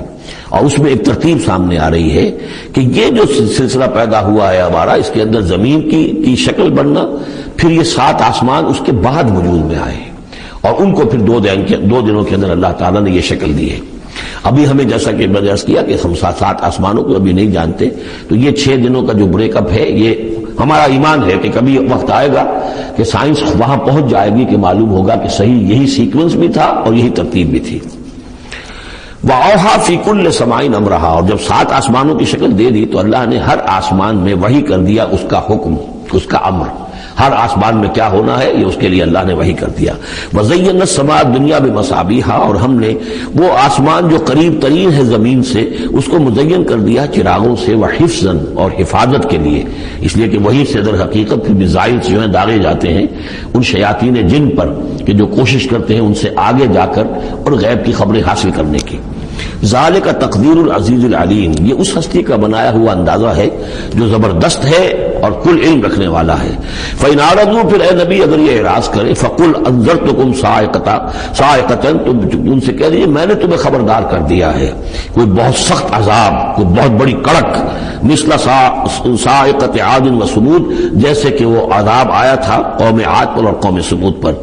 اور اس میں ایک ترتیب سامنے آ رہی ہے کہ یہ جو سلسلہ پیدا ہوا ہے ہمارا، اس کے اندر زمین کی شکل بننا، پھر یہ 7 آسمان اس کے بعد وجود میں آئے، اور ان کو پھر 2 دنوں کے اندر اللہ تعالیٰ نے یہ شکل دی ہے۔ ابھی ہمیں جیسا کہ میں نے عرض کیا کہ ہم 7 آسمانوں کو ابھی نہیں جانتے، تو یہ 6 دنوں کا جو بریک اپ ہے، یہ ہمارا ایمان ہے کہ کبھی وقت آئے گا کہ سائنس وہاں پہنچ جائے گی کہ معلوم ہوگا کہ صحیح یہی سیکوینس بھی تھا اور یہی ترتیب بھی تھی۔ وَأَوْحَىٰ فِي كُلِّ سَمَاءٍ أَمْرَهَا، اور جب 7 آسمانوں کی شکل دے دی تو اللہ نے ہر آسمان میں وحی کر دیا اس کا حکم، اس کا امر، ہر آسمان میں کیا ہونا ہے یہ اس کے لیے اللہ نے وحی کر دیا۔ وَزَيَّنَّا السَّمَاءَ الدُّنْيَا بِمَصَابِيحَ، اور ہم نے وہ آسمان جو قریب ترین ہے زمین سے اس کو مزین کر دیا چراغوں سے، وَحِفْظًا، اور حفاظت کے لیے، اس لیے کہ وہی سے در حقیقت پھر میزائل جو ہیں داغے جاتے ہیں ان شیاطین جن پر کہ جو کوشش کرتے ہیں ان سے آگے جا کر اور غیب کی خبریں حاصل کرنے کی۔ ذالک تقدیر العزیز العلیم، یہ اس ہستی کا بنایا ہوا اندازہ ہے جو زبردست ہے اور کل علم رکھنے والا ہے۔ فَإِنْ أَعْرَضُوا، پھر اے نبی اگر یہ اعراض کرے، فَقُلْ أَنذَرْتُكُمْ صَاعِقَةً، تو ان سے کہہ دیجیے میں نے تمہیں خبردار کر دیا ہے کوئی بہت سخت عذاب، کوئی بہت بڑی کڑک، مثل صاعقۃ عاد و ثمود، جیسے کہ وہ عذاب آیا تھا قوم عاد پر اور قوم ثمود پر۔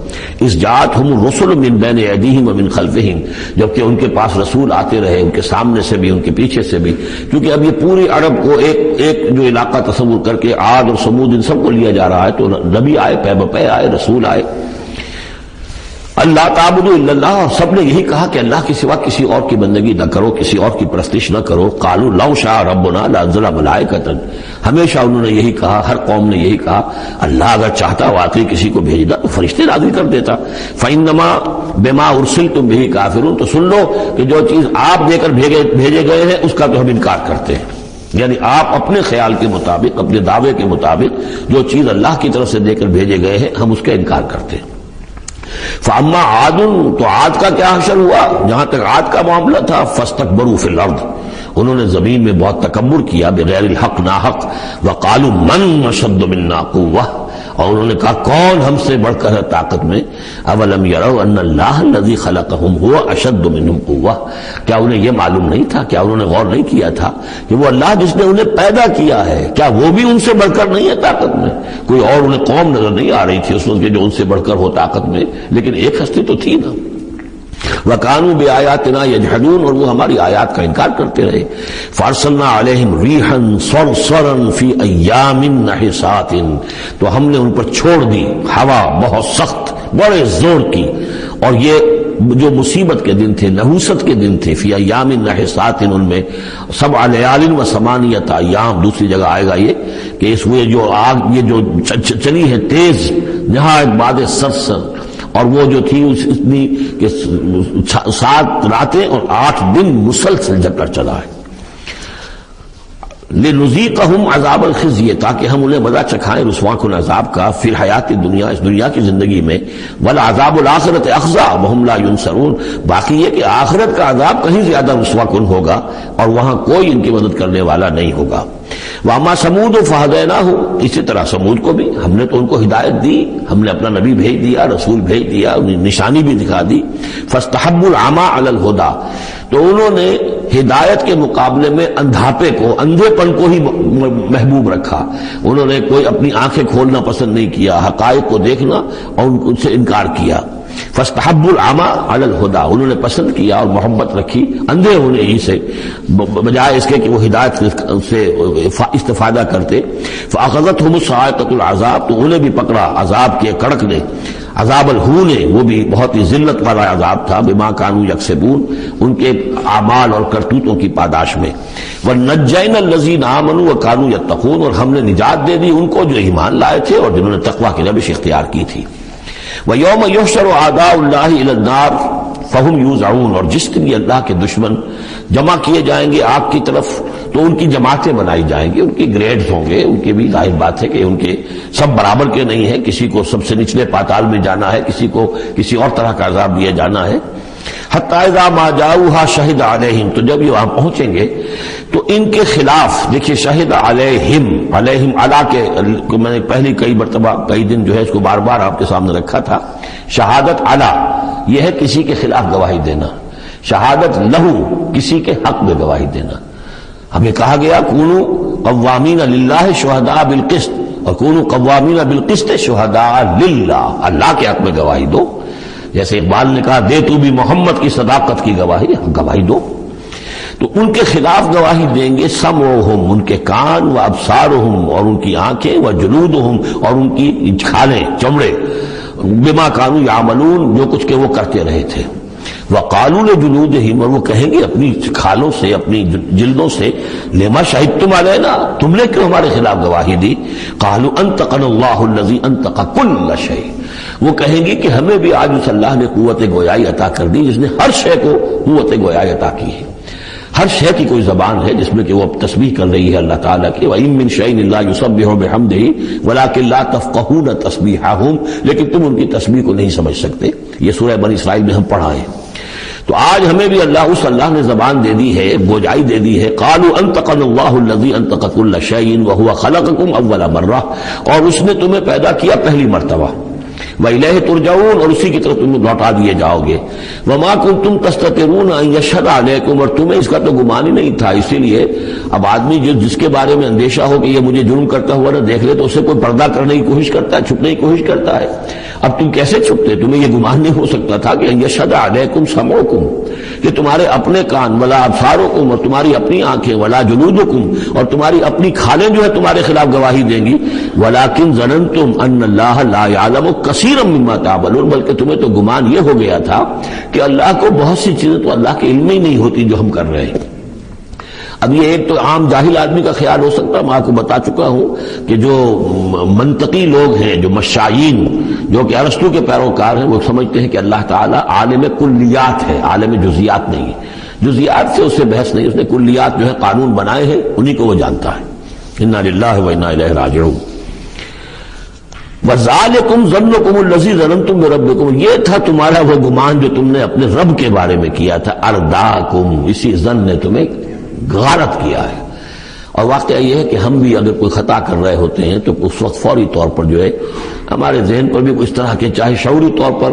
اذ جاءتهم الرسل من بین ایدیہم ومن خلفہم، جبکہ ان کے پاس رسول آتے رہے ان کے سامنے سے بھی ان کے پیچھے سے بھی، کیونکہ اب یہ پوری عرب کو ایک جو علاقہ تصور کر کے عاد اور ثمود ان سب کو لیا جا رہا ہے، تو نبی آئے، پے بپے آئے، رسول آئے۔ اللہ تعبدوا الا اللہ، اور سب نے یہی کہا کہ اللہ کے سوا کسی اور کی بندگی نہ کرو، کسی اور کی پرستش نہ کرو۔ قالوا لو شاء ربنا لانزل ملائکۃ، ہمیشہ انہوں نے یہی کہا، ہر قوم نے یہی کہا اللہ اگر چاہتا واقعی کسی کو بھیجنا تو فرشتے نازل کر دیتا۔ فانما بما ارسلتم به کافرون، تو سن لو کہ جو چیز آپ دے کر بھیجے گئے ہیں اس کا تو ہم انکار کرتے ہیں، یعنی آپ اپنے خیال کے مطابق، اپنے دعوے کے مطابق جو چیز اللہ کی طرف سے دے کر بھیجے گئے ہیں ہم اس کا انکار کرتے ہیں۔ فاما عاد، تو عاد کا کیا حشر ہوا، جہاں تک عاد کا معاملہ تھا، فاستکبروا فی الارض، انہوں نے زمین میں بہت تکبر کیا بغیر الحق، ناحق۔ وقالوا من اشد منا قوہ، اور انہوں نے کہا کون ہم سے بڑھ کر ہے طاقت میں۔ اولم یروا ان اللہ الذی خلقهم هو اشد منهم قوہ، کیا انہیں یہ معلوم نہیں تھا، کیا انہوں نے غور نہیں کیا تھا کہ وہ اللہ جس نے انہیں پیدا کیا ہے، کیا وہ بھی ان سے بڑھ کر نہیں ہے طاقت میں؟ کوئی اور انہیں قوم نظر نہیں آ رہی تھی اس وقت جو ان سے بڑھ کر ہو طاقت میں، لیکن ایک ہستی تو تھی نا۔ وَكَانُوا بِآيَاتِنَا يَجْحَدُونَ، اور وہ ہماری آیات کا انکار کرتے رہے۔ فَأَرْسَلْنَا عَلَيْهِمْ رِيحًا صَرْصَرًا فِي أَيَّامٍ نَحِسَاتٍ، تو ہم نے ان پر چھوڑ دی ہوا بہت سخت، بڑے زور کی، اور یہ جو مصیبت کے دن تھے، نحوست کے دن تھے، فی ایام نحسات، ان میں 7 لیال و 8 ایام، دوسری جگہ آئے گا یہ کہ اس وہ جو آگ یہ جو چلی ہے تیز نہایت باد سرسر، اور وہ جو تھی اتنی کہ 7 راتیں اور 8 دن مسلسل جب کر چلا ہے۔ لنذیقہم عذاب الخزی، تاکہ ہم انہیں مزہ چکھائیں رسوا کن عذاب کا، فی الحیات دنیا، اس دنیا کی زندگی میں، والعذاب الآخرۃ اخزی وہم لا ینصرون، باقی یہ کہ آخرت کا عذاب کہیں زیادہ رسوا کن ہوگا اور وہاں کوئی ان کی مدد کرنے والا نہیں ہوگا۔ وَأَمَّا ثَمُودُ فَهَدَيْنَاهُمْ، اسی طرح سمود کو بھی ہم نے تو ان کو ہدایت دی، ہم نے اپنا نبی بھیج دیا، رسول بھیج دیا، انہیں نشانی بھی دکھا دی۔ فَاسْتَحَبُّوا الْعَمَىٰ عَلَى الْهُدَىٰ، تو انہوں نے ہدایت کے مقابلے میں اندھاپے کو، اندھے پن کو ہی محبوب رکھا، انہوں نے کوئی اپنی آنکھیں کھولنا پسند نہیں کیا، حقائق کو دیکھنا اور ان سے انکار کیا۔ فاستحبوا العمى على الهدى، انہوں نے پسند کیا اور محبت رکھی اندھے ہونے ہی سے، بجائے اس کے کہ وہ ہدایت سے استفادہ کرتے۔ فاخذتهم الصاعقة العذاب، تو انہیں بھی پکڑا عذاب کے کڑک نے، عذاب الہون، وہ بھی بہت ہی ذلت والا عذاب تھا، بما كانوا يكسبون، ان کے اعمال اور کرتوتوں کی پاداش میں۔ وَنَجَّيْنَا الَّذِينَ آمَنُوا وَكَانُوا يَتَّقُونَ، اور ہم نے نجات دے دی ان کو جو ایمان لائے تھے اور جنہوں نے تقوی کی روش اختیار کی تھی۔ وَيَوْمَ يُحْشَرُ أَعْدَاءُ اللَّهِ إِلَى النَّارِ فَهُمْ يُوزَعُونَ، اور جس دن اللہ کے دشمن جمع کیے جائیں گے آگ کی طرف تو ان کی جماعتیں بنائی جائیں گی، ان کی گریڈز ہوں گے، ان کے بھی ظاہر بات ہے کہ ان کے سب برابر کے نہیں ہیں، کسی کو سب سے نچلے پاتال میں جانا ہے، کسی کو کسی اور طرح کا عذاب دیا جانا ہے۔ حتی اذا ما جاؤوها شہد علیہم، تو جب یہ وہاں پہنچیں گے تو ان کے خلاف، دیکھیے شہد علیہم، علیہم علا کے میں نے پہلی کئی مرتبہ کئی دن جو ہے اس کو بار بار آپ کے سامنے رکھا تھا، شہادت علا یہ ہے کسی کے خلاف گواہی دینا، شہادت لہو کسی کے حق میں گواہی دینا۔ ہمیں کہا گیا کونوا قوامین للہ شہداء بالقسط، اور کونوا قوامین بالقسط شہداء للہ، اللہ کے حق میں گواہی دو، جیسے اقبال نے کہا دے تو بھی محمد کی صداقت کی گواہی دو۔ تو ان کے خلاف گواہی دیں گے سمعہم، ان کے کان، و ابصارہم، اور ان کی آنکھیں، و جلودہم، اور ان کی کھالیں چمڑے، بما کانوا یعملون، جو کچھ کہ وہ کرتے رہے تھے۔ وقالوا لجلودہم، اور وہ کہیں گے اپنی کھالوں سے، اپنی جلدوں سے، لما شہدتم علینا، تم نے کیوں ہمارے خلاف گواہی دی؟ قالوا انطقنا اللہ الذی انطق کل شیء، وہ کہیں گے کہ ہمیں بھی آج اس اللہ نے قوت گویائی عطا کر دی جس نے ہر شے کو قوت گویائی عطا کی ہے۔ ہر شے کی کوئی زبان ہے جس میں کہ وہ تسبیح کر رہی ہے اللہ تعالیٰ کی، وَإِن مِّن شَيْءٍ إِلَّا يُسَبِّحُ بِحَمْدِهِ وَلَٰكِن لَّا تَفْقَهُونَ تَسْبِيحَهُمْ، لیکن تم ان کی تسبیح کو نہیں سمجھ سکتے۔ یہ سورہ بنی اسرائیل میں ہم پڑھا ہے۔ تو آج ہمیں بھی اس اللہ نے زبان دے دی ہے، گوجائی دے دی ہے۔ قالوا انطقنا اللہ الذی انطق کل شیء وهو خلقکم اول مرہ، اور اس نے تمہیں پیدا کیا پہلی مرتبہ۔ وَإِلَيْهِ تُرْجَعُونَ، اور اسی کی طرف تم لوٹا دیے جاؤ گے۔ وَمَا كُنتُمْ تَسْتَتِرُونَ أَن يَشْهَدَ عَلَيْكُمْ، اور تمہیں اس کا تو گمان ہی نہیں تھا، اسی لیے اب آدمی جس کے بارے میں اندیشہ ہو کہ یہ مجھے جرم کرتا ہوا نہ دیکھ لے تو اسے کوئی پردہ کرنے کی کوشش کرتا ہے، چھپنے کی کوشش کرتا ہے۔ اب تم کیسے چھپتے؟ تمہیں یہ گمان نہیں ہو سکتا تھا کہ أن يَشْهَدَ عَلَيْكُمْ سَمْعُكُمْ، کہ تمہارے اپنے کان، ولا ابصارکم، اور تمہاری اپنی آنکھیں، ولا جلودکم، اور تمہاری اپنی کھالیں جو ہے تمہارے خلاف گواہی دیں گی۔ وَلَٰكِن ظَنَنتُمْ أَنَّ اللَّهَ لَا يَعْلَمُ كَثِيرًا مِّمَّا تَعْمَلُونَ، بلکہ تمہیں تو گمان یہ ہو گیا تھا کہ اللہ کو بہت سی چیزیں تو اللہ کے علم ہی نہیں ہوتی جو ہم کر رہے ہیں۔ اب یہ ایک تو عام جاہل آدمی کا خیال ہو سکتا ہے، میں آپ کو بتا چکا ہوں کہ جو منطقی لوگ ہیں، جو مشائین، جو کہ ارسطو کے پیروکار ہیں، وہ سمجھتے ہیں کہ اللہ تعالیٰ عالم کلیات ہے، عالم جزیات نہیں ہے۔ جزیات سے اس سے بحث نہیں، اس نے کلیات جو ہے قانون بنائے ہیں، انہی کو وہ جانتا ہے۔ انا للہ و انا الیہ راجعون۔ وَذَلِكُمْ ظَنُّكُمُ الَّذِي ظَنَنتُم بِرَبِّكُمْ، یہ تھا تمہارا وہ گمان جو تم نے اپنے رب کے بارے میں کیا تھا۔ ارداکم، اسی ظن نے تمہیں غارت کیا ہے۔ اور واقعہ یہ ہے کہ ہم بھی اگر کوئی خطا کر رہے ہوتے ہیں تو اس وقت فوری طور پر جو ہے ہمارے ذہن پر بھی اس طرح کے، چاہے شعوری طور پر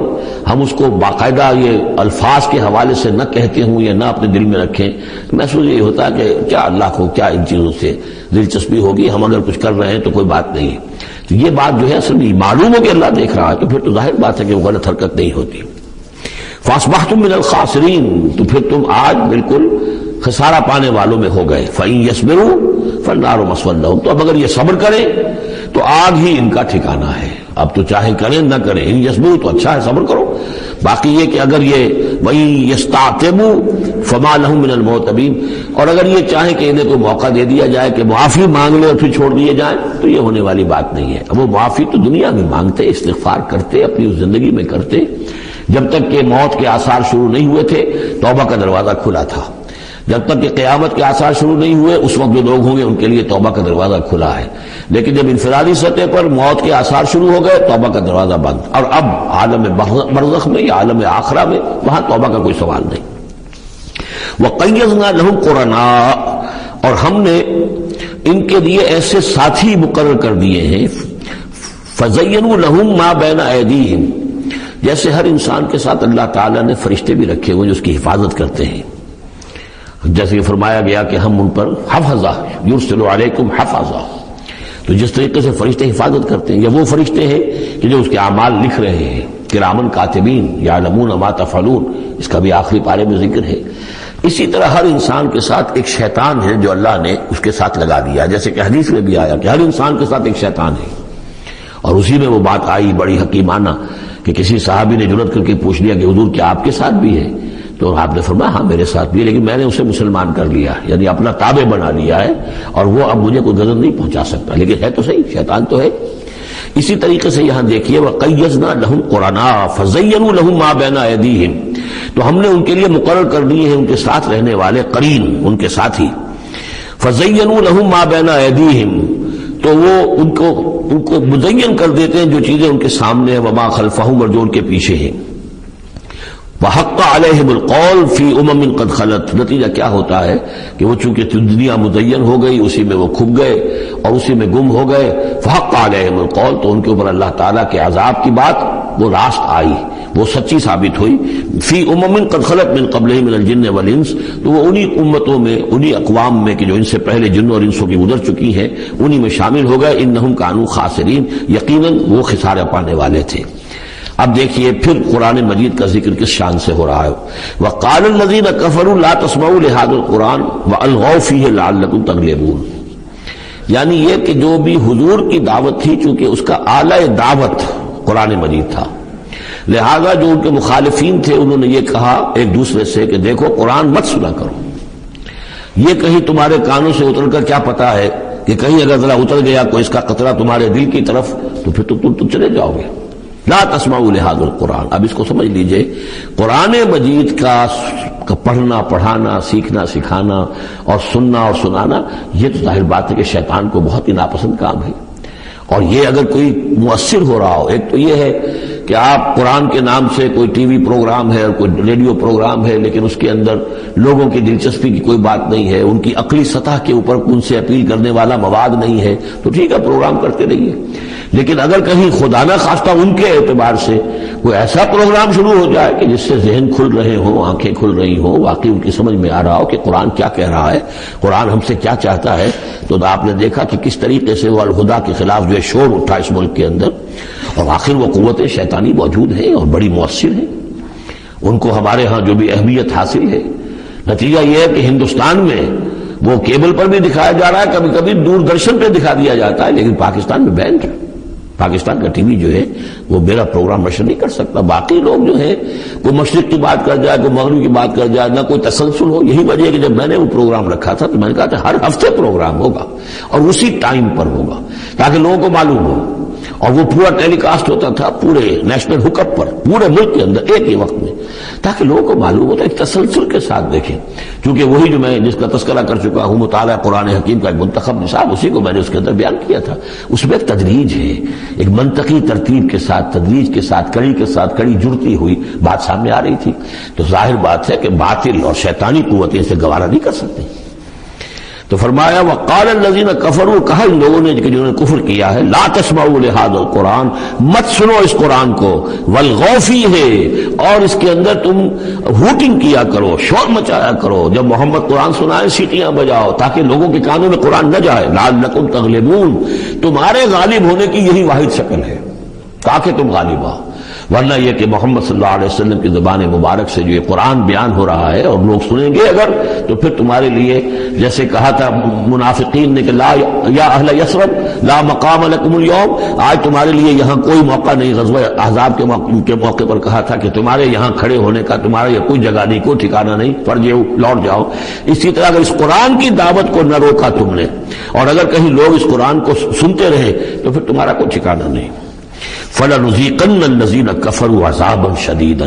ہم اس کو باقاعدہ یہ الفاظ کے حوالے سے نہ کہتے ہوں یا نہ اپنے دل میں رکھیں، محسوس یہ ہوتا ہے کہ کیا اللہ کو کیا ان چیزوں سے دلچسپی ہوگی، ہم اگر کچھ کر رہے ہیں تو کوئی بات نہیں ہے۔ تو یہ بات جو ہے اصل میں معلوم ہو کہ اللہ دیکھ رہا ہے تو پھر تو ظاہر بات ہے کہ وہ غلط حرکت نہیں ہوتی۔ فَأَصْبَحْتُم مِّنَ الْخَاسِرِينَ، تو پھر تم آج بالکل خسارہ پانے والوں میں ہو گئے۔ فَإِن يَصْبِرُوا فَالنَّارُ مَثْوًى لَّهُمْ، تو اب اگر یہ صبر کریں تو آگ ہی ان کا ٹھکانہ ہے۔ اب تو چاہے کریں نہ کریں، ان یصبروا تو اچھا ہے، صبر کرو۔ باقی یہ کہ اگر یہ وَإِن يَسْتَعْتِبُوا فَمَا لَهُم مِّنَ الْمُعْتَبِينَ، اور اگر یہ چاہیں کہ انہیں کوئی موقع دے دیا جائے کہ معافی مانگ لیں اور پھر چھوڑ دیے جائیں، تو یہ ہونے والی بات نہیں ہے۔ اب وہ معافی تو دنیا میں مانگتے، استغفار کرتے، اپنی اس زندگی میں کرتے، جب تک کہ موت کے آثار شروع نہیں ہوئے تھے توبہ کا دروازہ کھلا تھا۔ جب تک کہ قیامت کے آثار شروع نہیں ہوئے اس وقت جو لوگ ہوں گے ان کے لیے توبہ کا دروازہ کھلا ہے، لیکن جب انفرادی سطح پر موت کے آثار شروع ہو گئے توبہ کا دروازہ بند، اور اب عالم برزخ میں یا عالم آخرہ میں وہاں توبہ کا کوئی سوال نہیں۔ وَقَيَّضْنَا لَهُمْ قُرَنَاءَ، اور ہم نے ان کے لیے ایسے ساتھی مقرر کر دیے ہیں، فَزَيَّنُوا لَهُمْ مَا بَيْنَ أَيْدِيهِمْ، جیسے ہر انسان کے ساتھ اللہ تعالیٰ نے فرشتے بھی رکھے ہوئے جو اس کی حفاظت کرتے ہیں، جیسے کہ فرمایا گیا کہ ہم ان پر حفظہ یرسل علیکم حفظہ، تو جس طریقے سے فرشتے حفاظت کرتے ہیں، یا وہ فرشتے ہیں کہ جو اس کے اعمال لکھ رہے ہیں، کرامن کاتبین یعلمون ما تفعلون، اس کا بھی آخری پارے میں ذکر ہے۔ اسی طرح ہر انسان کے ساتھ ایک شیطان ہے جو اللہ نے اس کے ساتھ لگا دیا، جیسے کہ حدیث میں بھی آیا کہ ہر انسان کے ساتھ ایک شیطان ہے، اور اسی میں وہ بات آئی بڑی حکیمانہ کہ کسی صحابی نے جرأت کر کے پوچھ لیا کہ حضور کیا آپ کے ساتھ بھی ہے؟ تو آپ نے فرمایا ہاں میرے ساتھ بھی ہے، لیکن میں نے اسے مسلمان کر لیا، یعنی اپنا تابع بنا لیا ہے، اور وہ اب مجھے کوئی غضب نہیں پہنچا سکتا، لیکن ہے تو صحیح، شیطان تو ہے۔ اسی طریقے سے یہاں دیکھیے وَقَيَّضْنَا لَهُمْ قُرَنَاءَ فَزَيَّنُوا لَهُم مَا بَيْنَ أَيْدِيهِمْ، تو ہم نے ان کے لیے مقرر کر دیے ہیں ان کے ساتھ رہنے والے قرین، ان کے ساتھی، فَزَيَّنُوا لَهُم مَا بَيْنَ أَيْدِيهِمْ، تو وہ ان کو مزین کر دیتے ہیں جو چیزیں ان کے سامنے ہیں، وَمَا خَلْفَهُمْ، اور جو ان کے پیچھے ہیں، وَحَقَّ عَلَيْهِمُ الْقَوْلُ فِي أُمَمٍ قَدْ خَلَتْ، نتیجہ کیا ہوتا ہے کہ وہ چونکہ دنیا مزین ہو گئی اسی میں وہ کھپ گئے اور اسی میں گم ہو گئے، فَحَقَّ عَلَيْهِمُ الْقَوْلُ، تو ان کے اوپر اللہ تعالیٰ کے عذاب کی بات وہ راست آئی، وہ سچی ثابت ہوئی، فی امم قد خلت من قبلہم من الجن والانس، تو وہ انہی امتوں میں، انہی اقوام میں کہ جو ان سے پہلے جنوں اور انسوں کی گزر چکی ہیں انہی میں شامل ہو گئے، انہم کانوا خاسرین، یقیناً وہ خسارہ پانے والے تھے۔ اب دیکھیے پھر قرآن مجید کا ذکر کس شان سے ہو رہا ہے، وقال الذین کفروا لا تسمعوا لهذا القرآن والغوا فیہ لعلکم تغلبون، یعنی یہ کہ جو بھی حضور کی دعوت تھی چونکہ اس کا اعلی دعوت قرآن مجید تھا، لہذا جو ان کے مخالفین تھے انہوں نے یہ کہا ایک دوسرے سے کہ دیکھو قرآن مت سنا کرو، یہ کہیں تمہارے کانوں سے اتر کر کیا پتا ہے کہ کہیں اگر ذرا اتر گیا کوئی اس کا قطرہ تمہارے دل کی طرف تو پھر تم چلے جاؤ گے، لا تسمعوا لهذا القرآن۔ اب اس کو سمجھ لیجئے، قرآن مجید کا پڑھنا پڑھانا سیکھنا سکھانا اور سننا اور سنانا یہ تو ظاہر بات ہے کہ شیطان کو بہت ہی ناپسند کام ہے، اور یہ اگر کوئی مؤثر ہو رہا ہو، ایک تو یہ ہے کہ آپ قرآن کے نام سے کوئی ٹی وی پروگرام ہے اور کوئی ریڈیو پروگرام ہے لیکن اس کے اندر لوگوں کی دلچسپی کی کوئی بات نہیں ہے، ان کی عقلی سطح کے اوپر ان سے اپیل کرنے والا مواد نہیں ہے، تو ٹھیک ہے پروگرام کرتے رہیے، لیکن اگر کہیں خدا نہ خواستہ ان کے اعتبار سے کوئی ایسا پروگرام شروع ہو جائے کہ جس سے ذہن کھل رہے ہوں، آنکھیں کھل رہی ہوں، واقعی ان کی سمجھ میں آ رہا ہو کہ قرآن کیا کہہ رہا ہے، قرآن ہم سے کیا چاہتا ہے، تو آپ نے دیکھا کہ کس طریقے سے وہ الہدا کے خلاف جو ہے شور اٹھا اس ملک کے اندر، اور آخر وہ قوت شیطانی موجود ہے اور بڑی مؤثر ہے، ان کو ہمارے ہاں جو بھی اہمیت حاصل ہے، نتیجہ یہ ہے کہ ہندوستان میں وہ کیبل پر بھی دکھایا جا رہا ہے، کبھی کبھی دوردرشن پہ دکھا دیا جاتا ہے، لیکن پاکستان میں بینڈ ہے، پاکستان کا ٹی وی جو ہے وہ میرا پروگرام نشر نہیں کر سکتا۔ باقی لوگ جو ہے کوئی مشرق کی بات کر جائے، کوئی مغرب کی بات کر جائے، نہ کوئی تسلسل ہو، یہی وجہ ہے کہ جب میں نے وہ پروگرام رکھا تھا تو میں نے کہا تھا ہر ہفتے پروگرام ہوگا اور اسی ٹائم پر ہوگا تاکہ لوگوں کو معلوم ہو، اور وہ پورا ٹیلی کاسٹ ہوتا تھا پورے نیشنل ہک اپ پر پورے ملک کے اندر ایک ہی وقت میں، تاکہ لوگوں کو معلوم ہوتا ہے، ایک تسلسل کے ساتھ دیکھیں، کیونکہ وہی جو میں جس کا تذکرہ کر چکا ہوں مطالعہ قرآن حکیم کا ایک منتخب نصاب، اسی کو میں نے اس کے اندر بیان کیا تھا، اس میں ایک تدریج ہے، ایک منطقی ترتیب کے ساتھ، تدریج کے ساتھ، کڑی کے ساتھ کڑی جڑتی ہوئی بات سامنے آ رہی تھی، تو ظاہر بات ہے کہ باطل اور شیطانی قوتیں اسے گوارا نہیں کر سکتی۔ تو فرمایا وقال الذین کفروا، کہا ان لوگوں نے جنہوں نے کفر کیا ہے، لا تسمعوا لهذا القرآن، مت سنو اس قرآن کو، والغوا فیہ، اور اس کے اندر تم ہوٹنگ کیا کرو، شور مچایا کرو، جب محمد قرآن سنائے سیٹیاں بجاؤ تاکہ لوگوں کے کانوں میں قرآن نہ جائے، لعلکم تغلبون، تمہارے غالب ہونے کی یہی واحد شکل ہے تاکہ تم غالب آؤ، ورنہ یہ کہ محمد صلی اللہ علیہ وسلم کی زبان مبارک سے جو یہ قرآن بیان ہو رہا ہے اور لوگ سنیں گے اگر، تو پھر تمہارے لیے جیسے کہا تھا منافقین نے کہ لا یا اہل یثرب لا مقام لکم اليوم، آج تمہارے لیے یہاں کوئی موقع نہیں، غزوہ احزاب کے موقع پر کہا تھا کہ تمہارے یہاں کھڑے ہونے کا تمہارے یہ کوئی جگہ نہیں، کوئی ٹھکانہ نہیں، فرجعوا، لوٹ جاؤ۔ اسی طرح اگر اس قرآن کی دعوت کو نہ روکا تم نے، اور اگر کہیں لوگ اس قرآن کو سنتے رہے تو پھر تمہارا کوئی ٹھکانہ نہیں۔ فَلَنُذِيقَنَّ الَّذِينَ كَفَرُوا عَذَابًا شَدِيدًا،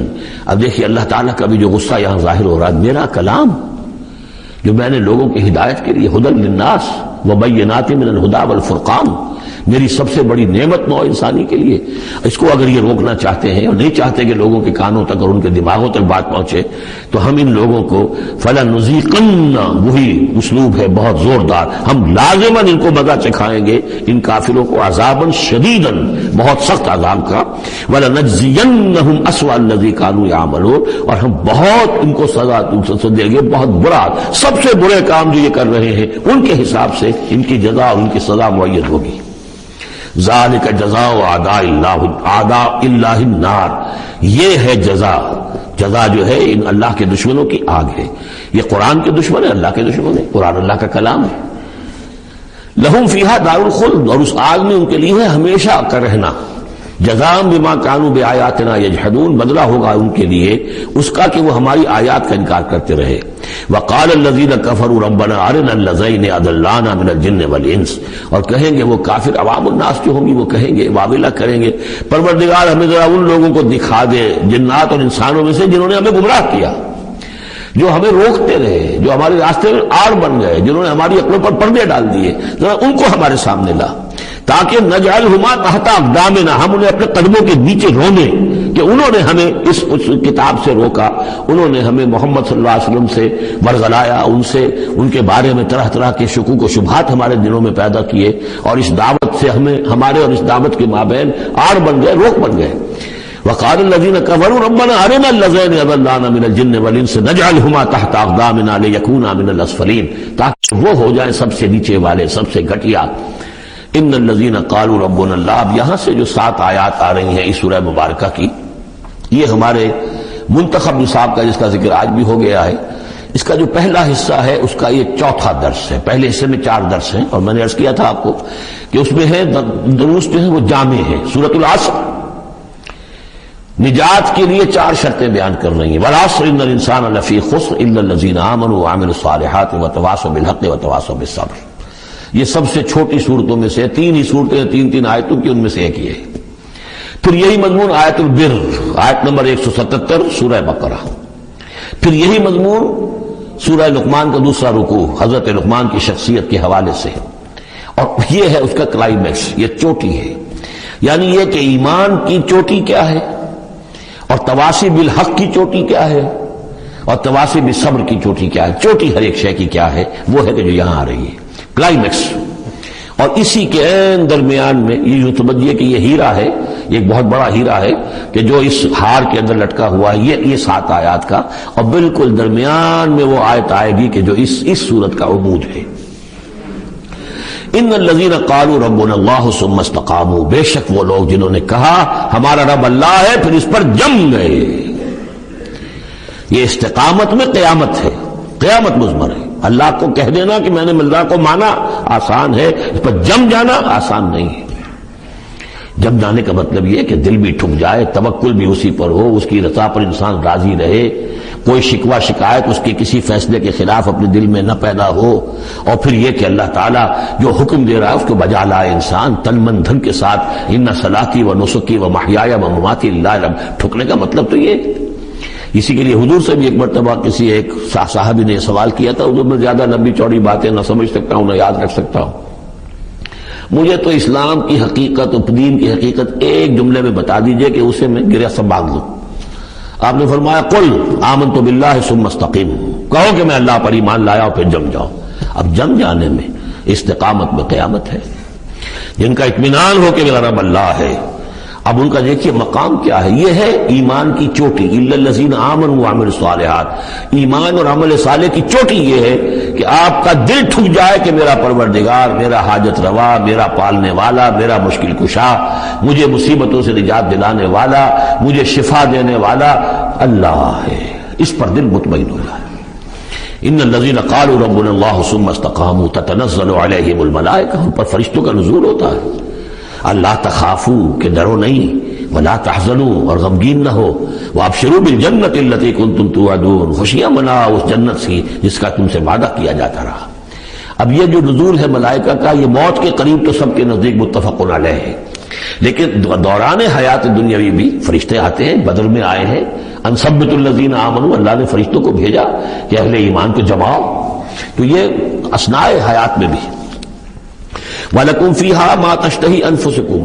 اب دیکھیے اللہ تعالیٰ کا بھی جو غصہ یہاں ظاہر ہو رہا ہے، میرا کلام جو میں نے لوگوں کی ہدایت کے لیے ہدی للناس وبینات من الہدی والفرقان، میری سب سے بڑی نعمت نوع انسانی کے لیے، اس کو اگر یہ روکنا چاہتے ہیں اور نہیں چاہتے کہ لوگوں کے کانوں تک اور ان کے دماغوں تک بات پہنچے، تو ہم ان لوگوں کو فَلَنُذِيقَنَّ، وہی اسلوب ہے بہت زوردار، ہم لازماً ان کو مزہ چکھائیں گے ان کافروں کو عذاباً شدیداً، بہت سخت عذاب کا، وَلَنَجْزِيَنَّهُمْ أَسْوَأَ الَّذِي كَانُوا يَعْمَلُونَ، اور ہم بہت ان کو سزا دیں گے، بہت برا، سب سے برے کام جو یہ کر رہے ہیں ان کے حساب سے ان کی جزا اور ان کی سزا معین ہوگی۔ ذالک جزاء اعداء اللہ النار، یہ ہے جزا جو ہے ان اللہ کے دشمنوں کی آگ ہے۔ یہ قرآن کے دشمن ہے، اللہ کے دشمن ہے، قرآن اللہ کا کلام ہے۔ لہم فیہا دار الخلد، اور اس آگ میں ان کے لیے ہے ہمیشہ کا رہنا۔ جزاء بما كانوا بآیاتنا یجحدون، بدلہ ہوگا ان کے لیے اس کا کہ وہ ہماری آیات کا انکار کرتے رہے۔ وقال الذين كفروا ربنا ارنا الذين اضلانا من الجن والانس، اور کہیں گے وہ کافر عوام الناس جو ہوں گی وہ کہیں گے، واویلا کریں گے، پروردگار ہمیں ذرا ان لوگوں کو دکھا دے جنات اور انسانوں میں سے جنہوں نے ہمیں گمراہ کیا، جو ہمیں روکتے رہے، جو ہمارے راستے میں آڑ بن گئے، جنہوں نے ہماری عقلوں پر پردے ڈال دیے، ذرا ان کو ہمارے سامنے لا، تاکہ نجعلہما تحت اقدامنا، ہم انہیں اپنے قدموں کے نیچے رونے کہ انہوں نے ہمیں اس کتاب سے روکا، انہوں نے ہمیں محمد صلی اللہ علیہ وسلم سے ورغلایا، ان کے بارے میں طرح طرح کے شکوک و شبہات ہمارے دلوں میں پیدا کیے، اور اس دعوت سے ہمارے اور اس دعوت کے مابین آڑ بن گئے، روک بن گئے۔ وقال الذين كفروا ربنا ارنا الذين اضلانا من الجن والانس نجعلهما تحت اقدامنا ليكونا من الاسفلين، تاکہ وہ ہو جائیں سب سے نیچے والے، سب سے گھٹیا۔ ان الذين قالوا ربنا الله، اب یہاں سے جو 7 آیات آ رہی ہیں اس سورہ مبارکہ کی، یہ ہمارے منتخب نصاب کا جس کا ذکر آج بھی ہو گیا ہے، اس کا جو پہلا حصہ ہے اس کا یہ چوتھا درس ہے۔ پہلے حصے میں 4 درس ہیں، اور میں نے عرض کیا تھا آپ کو کہ اس میں ہے دروس جو ہیں وہ جامع ہیں۔ سورۃ العصر نجات کے لیے 4 شرطیں بیان کر رہی ہیں۔ والعصر ان الانسان لفی خسر الا الذین آمنوا وعملوا الصالحات وتواصوا بالحق وتواصوا بالصبر، یہ سب سے چھوٹی صورتوں میں سے 3 ہی صورتیں، 3 آیتوں کی، ان میں سے ایک یہ ہے۔ پھر یہی مضمون آیت البر، آیت نمبر 177 سورہ بقرہ، پھر یہی مضمون سورہ لقمان کا دوسرا رکوع، حضرت لقمان کی شخصیت کے حوالے سے، اور یہ ہے اس کا کلائمیکس، یہ چوٹی ہے، یعنی یہ کہ ایمان کی چوٹی کیا ہے، اور تواصی بالحق کی چوٹی کیا ہے، اور تواصی بالصبر کی چوٹی کیا ہے۔ چوٹی ہر ایک شے کی کیا ہے، وہ ہے کہ جو یہاں آ رہی ہے، کلائمیکس۔ اور اسی کے عین درمیان میں یہ یوں سمجھیے کہ یہ ہیرا ہے، یہ ایک بہت بڑا ہیرا ہے کہ جو اس ہار کے اندر لٹکا ہوا ہے، یہ 7 آیات کا، اور بالکل درمیان میں وہ آیت آئے گی کہ جو اس صورت کا عمود ہے۔ ان الذین قالوا ربنا اللہ ثم استقاموا، بے شک وہ لوگ جنہوں نے کہا ہمارا رب اللہ ہے پھر اس پر جم گئے۔ یہ استقامت میں قیامت ہے، قیامت مضمر ہے۔ اللہ کو کہہ دینا کہ میں نے اللہ کو مانا آسان ہے، اس پر جم جانا آسان نہیں ہے۔ جم جانے کا مطلب یہ کہ دل بھی ٹھک جائے، توکل بھی اسی پر ہو، اس کی رضا پر انسان راضی رہے، کوئی شکوہ شکایت اس کے کسی فیصلے کے خلاف اپنے دل میں نہ پیدا ہو، اور پھر یہ کہ اللہ تعالیٰ جو حکم دے رہا ہے اس کو بجا لائے انسان تن من دھن کے ساتھ۔ ان صلاتی و نسکی و محیای و مماتی للہ رب، ٹھکنے کا مطلب تو یہ۔ اسی کے لیے حضور سے بھی ایک مرتبہ کسی ایک صاحب نے سوال کیا تھا، حضور میں زیادہ لمبی چوڑی باتیں نہ سمجھ سکتا ہوں نہ یاد رکھ سکتا ہوں، مجھے تو اسلام کی حقیقت، دین کی حقیقت ایک جملے میں بتا دیجئے کہ اسے میں گرہ سنبھال لوں۔ آپ نے فرمایا قل آمنت باللہ ثم استقیم، کہو کہ میں اللہ پر ایمان لایا اور پھر جم جاؤ۔ اب جم جانے میں استقامت میں قیامت ہے۔ جن کا اطمینان ہو کہ میرا رب اللہ ہے، اب ان کا دیکھیے مقام کیا ہے، یہ ہے ایمان کی چوٹی، الا الذین آمنوا وعملوا الصالحات۔ ایمان اور عمل صالح کی چوٹی یہ ہے کہ آپ کا دل ٹھک جائے کہ میرا پروردگار، میرا حاجت روا، میرا پالنے والا، میرا مشکل کشا، مجھے مصیبتوں سے نجات دلانے والا، مجھے شفا دینے والا اللہ ہے، اس پر دل مطمئن ہو جائے۔ ان الذین قالوا ربنا اللہ ثم استقاموا تتنزل علیہم الملائکہ، ان پر فرشتوں کا نزول ہوتا ہے۔ اللہ تخافو کہ ڈرو نہیں، ولا تحزنوا اور غمگین نہ ہو، وابشروا بالجنۃ التي کنتم توعدون، خوشیاں مناؤ اس جنت سے جس کا تم سے وعدہ کیا جاتا رہا۔ اب یہ جو نزول ہے ملائکہ کا، یہ موت کے قریب تو سب کے نزدیک متفق علیہ ہے، لیکن دوران حیات دنیاوی بھی فرشتے آتے ہیں، بدر میں آئے ہیں۔ ان ثبت الذین آمنوا، اللہ نے فرشتوں کو بھیجا کہ اہل ایمان کو جماؤ، تو یہ اثناء حیات میں بھی وَلَكُمْ فِيهَا مَا تَشْتَهِي أَنفُسُكُمْ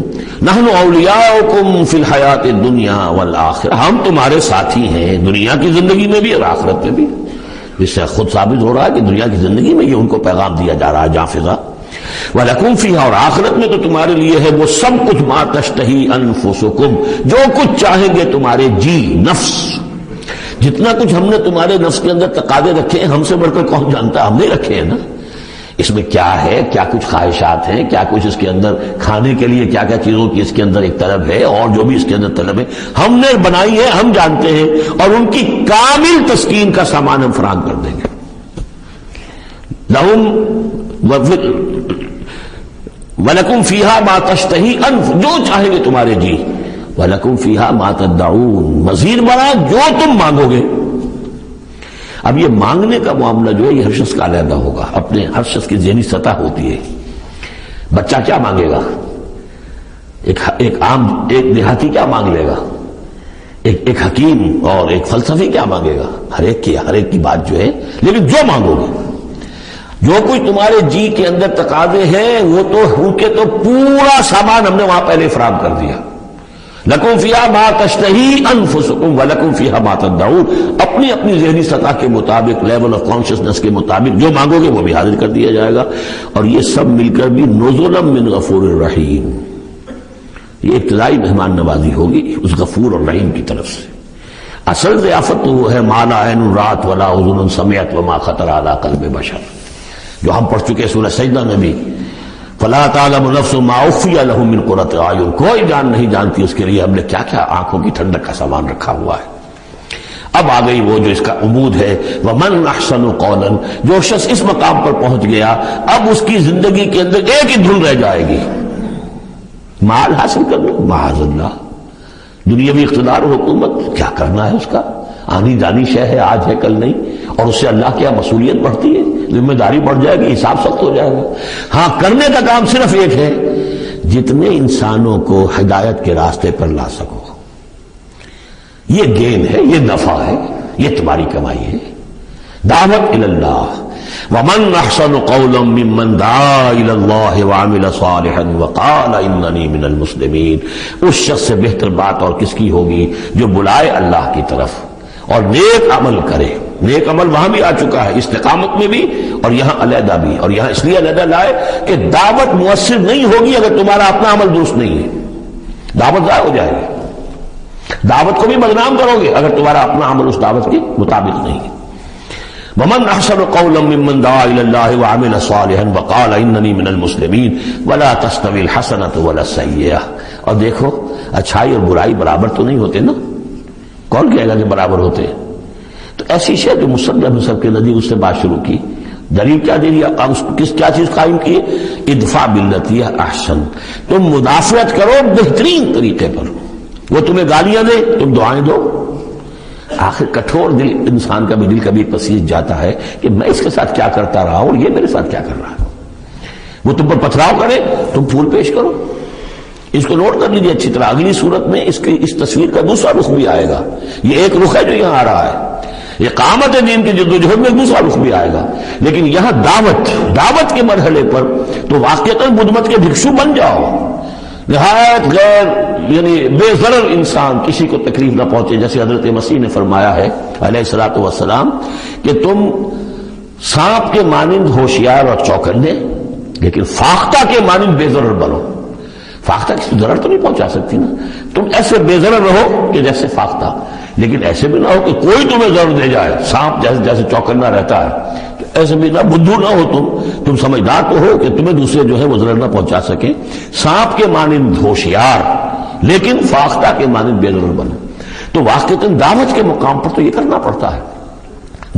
نَحْنُ أَوْلِيَاؤُكُمْ فِي الْحَيَاةِ الدُّنْيَا وَالْآخِرَةِ، ہم تمہارے ساتھی ہیں دنیا کی زندگی میں بھی اور آخرت میں بھی. اس سے خود ثابت ہو رہا ہے کہ دنیا کی زندگی میں یہ ان کو پیغام دیا جا رہا ہے جاں فضا. وَلَكُمْ فِيهَا، اور آخرت میں تو تمہارے لیے ہے وہ سب کچھ مَا تَشْتَهِي أَنفُسُكُمْ، جو کچھ چاہیں گے تمہارے جی نفس. جتنا کچھ ہم نے تمہارے نفس کے اندر تقاضے رکھے ہیں ہم سے بڑھ کر کون جانتا ہے، ہم نہیں رکھے ہیں نا. اس میں کیا ہے، کیا کچھ خواہشات ہیں، کیا کچھ اس کے اندر کھانے کے لیے کیا کیا چیزوں کی اس کے اندر ایک طلب ہے، اور جو بھی اس کے اندر طلب ہے ہم نے بنائی ہے، ہم جانتے ہیں، اور ان کی کامل تسکین کا سامان ہم فراہم کر دیں گے. لہم وَلَكُمْ فِيهَا مَا تَشْتَهِي أَنفُسُكُمْ، جو چاہیں گے تمہارے جی. وَلَكُمْ فِيهَا مَا تَدَّعُونَ، مزید بڑا جو تم مانگو گے. اب یہ مانگنے کا معاملہ جو ہے یہ ہر شخص کا علیحدہ ہوگا، اپنے ہر شخص کی ذہنی سطح ہوتی ہے. بچہ کیا مانگے گا، ایک عام ایک دیہاتی کیا مانگ لے گا، ایک حکیم اور ایک فلسفی کیا مانگے گا، ہر ایک کی بات جو ہے. لیکن جو مانگو گے، جو کچھ تمہارے جی کے اندر تقاضے ہیں وہ تو ان کے تو پورا سامان ہم نے وہاں پہلے فراہم کر دیا. لَكُمْ فِيهَا مَا تَشْتَهِي أَنفُسُكُمْ وَلَكُمْ فِيهَا مَا تَدَّعُونَ، اپنی ذہنی سطح کے مطابق، لیول آف کانشسنس کے مطابق جو مانگو گے وہ بھی حاضر کر دیا جائے گا. اور یہ سب مل کر بھی نُزُلًا مِّن غَفُورٍ رَحِيمٍ، یہ ابتدائی مہمان نوازی ہوگی اس غفور اور رحیم کی طرف سے. اصل ضیافت تو وہ ہے مَا لَا عَيْنٌ رَأَتْ وَلَا أُذُنٌ سَمِعَتْ وَمَا خَطَرَ عَلَىٰ قَلْبِ بَشَرٍ، جو ہم پڑھ چکے سورہ سجدہ میں بھی. فَلَا تَعْلَمُ نَفْسٌ مَا أُخْفِيَ لَهُم مِّن قُرَّةِ أَعْيُنٍ، کوئی جان نہیں جانتی اس کے لیے ہم نے کیا کیا آنکھوں کی ٹھنڈک کا سامان رکھا ہوا ہے. اب آ گئی وہ جو اس کا عمود ہے، وَمَنْ أَحْسَنُ قَوْلًا، جو شخص اس مقام پر پہنچ گیا اب اس کی زندگی کے اندر ایک ہی دھن رہ جائے گی، مال حاصل کرنا، معاذ اللہ، دنیاوی اقتدار و حکومت کیا کرنا ہے، اس کا آنی جانی شے ہے، آج ہے کل نہیں، اور اس سے اللہ کی مسئولیت بڑھتی ہے، ذمہ داری بڑھ جائے گی، حساب سخت ہو جائے گا. ہاں کرنے کا کام صرف ایک ہے، جتنے انسانوں کو ہدایت کے راستے پر لا سکو. یہ گین ہے، یہ نفع ہے، یہ تمہاری کمائی ہے. دعوت الی اللہ، ومن احسن قولا ممن دعا الی اللہ وعمل صالحا وقال اننی من المسلمین، اس شخص سے بہتر بات اور کس کی ہوگی جو بلائے اللہ کی طرف اور نیک عمل کرے. نیک عمل وہاں بھی آ چکا ہے، استقامت میں بھی اور یہاں علیحدہ بھی، اور یہاں اس لیے علیحدہ لائے کہ دعوت مؤثر نہیں ہوگی اگر تمہارا اپنا عمل درست نہیں ہے. دعوت ضائع ہو جائے گی، دعوت کو بھی بدنام کرو گے اگر تمہارا اپنا عمل اس دعوت کے مطابق نہیں ہے. ومن احسن قولا ممن دعا الى الله وعمل صالحا وقال انني من المسلمين ولا تستوي الحسنة ولا السيئة. اور دیکھو اچھائی اور برائی برابر تو نہیں ہوتے نا، کون کہے گا کہ برابر ہوتے ہیں؟ تو ایسی شے جو مصنف سب کے نزدیک اس سے بات شروع کی، دلیل کیا دے دیا، کیا چیز قائم کی؟ ادفع باللتی احسن، تم مدافعت کرو بہترین طریقے پر. وہ تمہیں گالیاں دے تم دعائیں دو. آخر کٹھور دل انسان کا بھی دل کبھی پسیج جاتا ہے کہ میں اس کے ساتھ کیا کرتا رہا ہوں، یہ میرے ساتھ کیا کر رہا ہے. وہ تم پر پتھراؤ کرے تم پھول پیش کرو. اس کو نوٹ کر لیجیے اچھی طرح، اگلی صورت میں اس تصویر کا دوسرا رخ بھی آئے گا. یہ ایک رخ ہے جو یہاں آ رہا ہے، اقامت دین کی جدوجہد میں دوسرا رخ بھی آئے گا. لیکن یہاں دعوت کے مرحلے پر تو واقعتاً بدھ مت کے بھکشو بن جاؤ، نہایت غیر یعنی بے ضرر انسان، کسی کو تکلیف نہ پہنچے، جیسے حضرت مسیح نے فرمایا ہے علیہ الصلوۃ والسلام کہ تم سانپ کے مانند ہوشیار اور چوکنے لیکن فاختہ کے مانند بے ضرر بنو. فاختہ کسی ضرر تو نہیں پہنچا سکتی نا، تم ایسے بے ضرر رہو کہ جیسے فاختہ، لیکن ایسے بھی نہ ہو کہ کوئی تمہیں ضرر دے جائے. سانپ جیسے چوکنا رہتا ہے، ایسے بھی نہ بدھو نہ ہو، تم سمجھدار تو ہو کہ تمہیں دوسرے جو ہے وہ ضرر نہ پہنچا سکے. سانپ کے مانند ہوشیار لیکن فاختہ کے مانند بے ضرر بنو. تو واقعتاً دعوت کے مقام پر تو یہ کرنا پڑتا ہے.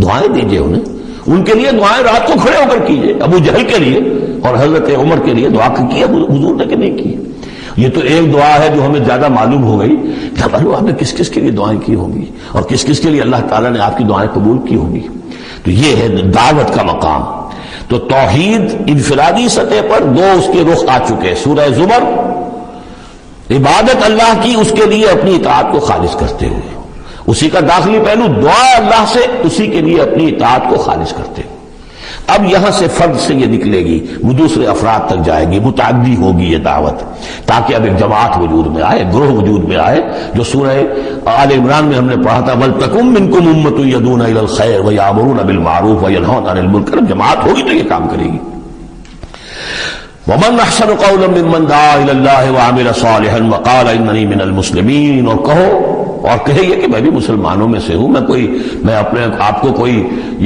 دعائیں دیجیے انہیں، ان کے لیے دعائیں رات کو کھڑے ہو کر کیجیے. ابو جہل کے لیے اور حضرت عمر کے لیے دعا کی حضور نے کہ نہیں کی. یہ تو ایک دعا ہے جو ہمیں زیادہ معلوم ہو گئی، کیا معلوم آپ نے کس کس کے لیے دعائیں کی ہوں گی اور کس کس کے لیے اللہ تعالیٰ نے آپ کی دعائیں قبول کی ہوں گی. تو یہ ہے دعوت کا مقام. تو توحید انفرادی سطح پر دو اس کے رخ آ چکے. سورہ زمر عبادت اللہ کی، اس کے لیے اپنی اطاعت کو خالص کرتے ہوئے، اسی کا داخلی پہلو دعا اللہ سے، اسی کے لیے اپنی اطاعت کو خالص کرتے ہوئے. اب یہاں سے فرد سے یہ نکلے گی، وہ دوسرے افراد تک جائے گی، متعدی ہوگی یہ دعوت، تاکہ اب ایک جماعت وجود میں آئے، گروہ وجود میں آئے، جو سورہ آل عمران میں ہم نے پڑھا تھا وَلْتَكُن مِّنكُمْ أُمَّةٌ يَدْعُونَ إِلَى الْخَيْرِ وَيَأْمُرُونَ بِالْمَعْرُوفِ وَيَنْهَوْنَ عَنِ الْمُنكَرِ، جماعت ہوگی تو یہ کام کرے گی۔ وَمَنْ أَحْسَنُ قَوْلًا مِّمَّنْ دَعَا إِلَى اللَّهِ وَعَمِلَ صَالِحًا وَقَالَ إِنَّنِي مِنَ الْمُسْلِمِينَ، اور کہو اور کہے یہ کہ میں بھی مسلمانوں میں سے ہوں، میں اپنے آپ کو کوئی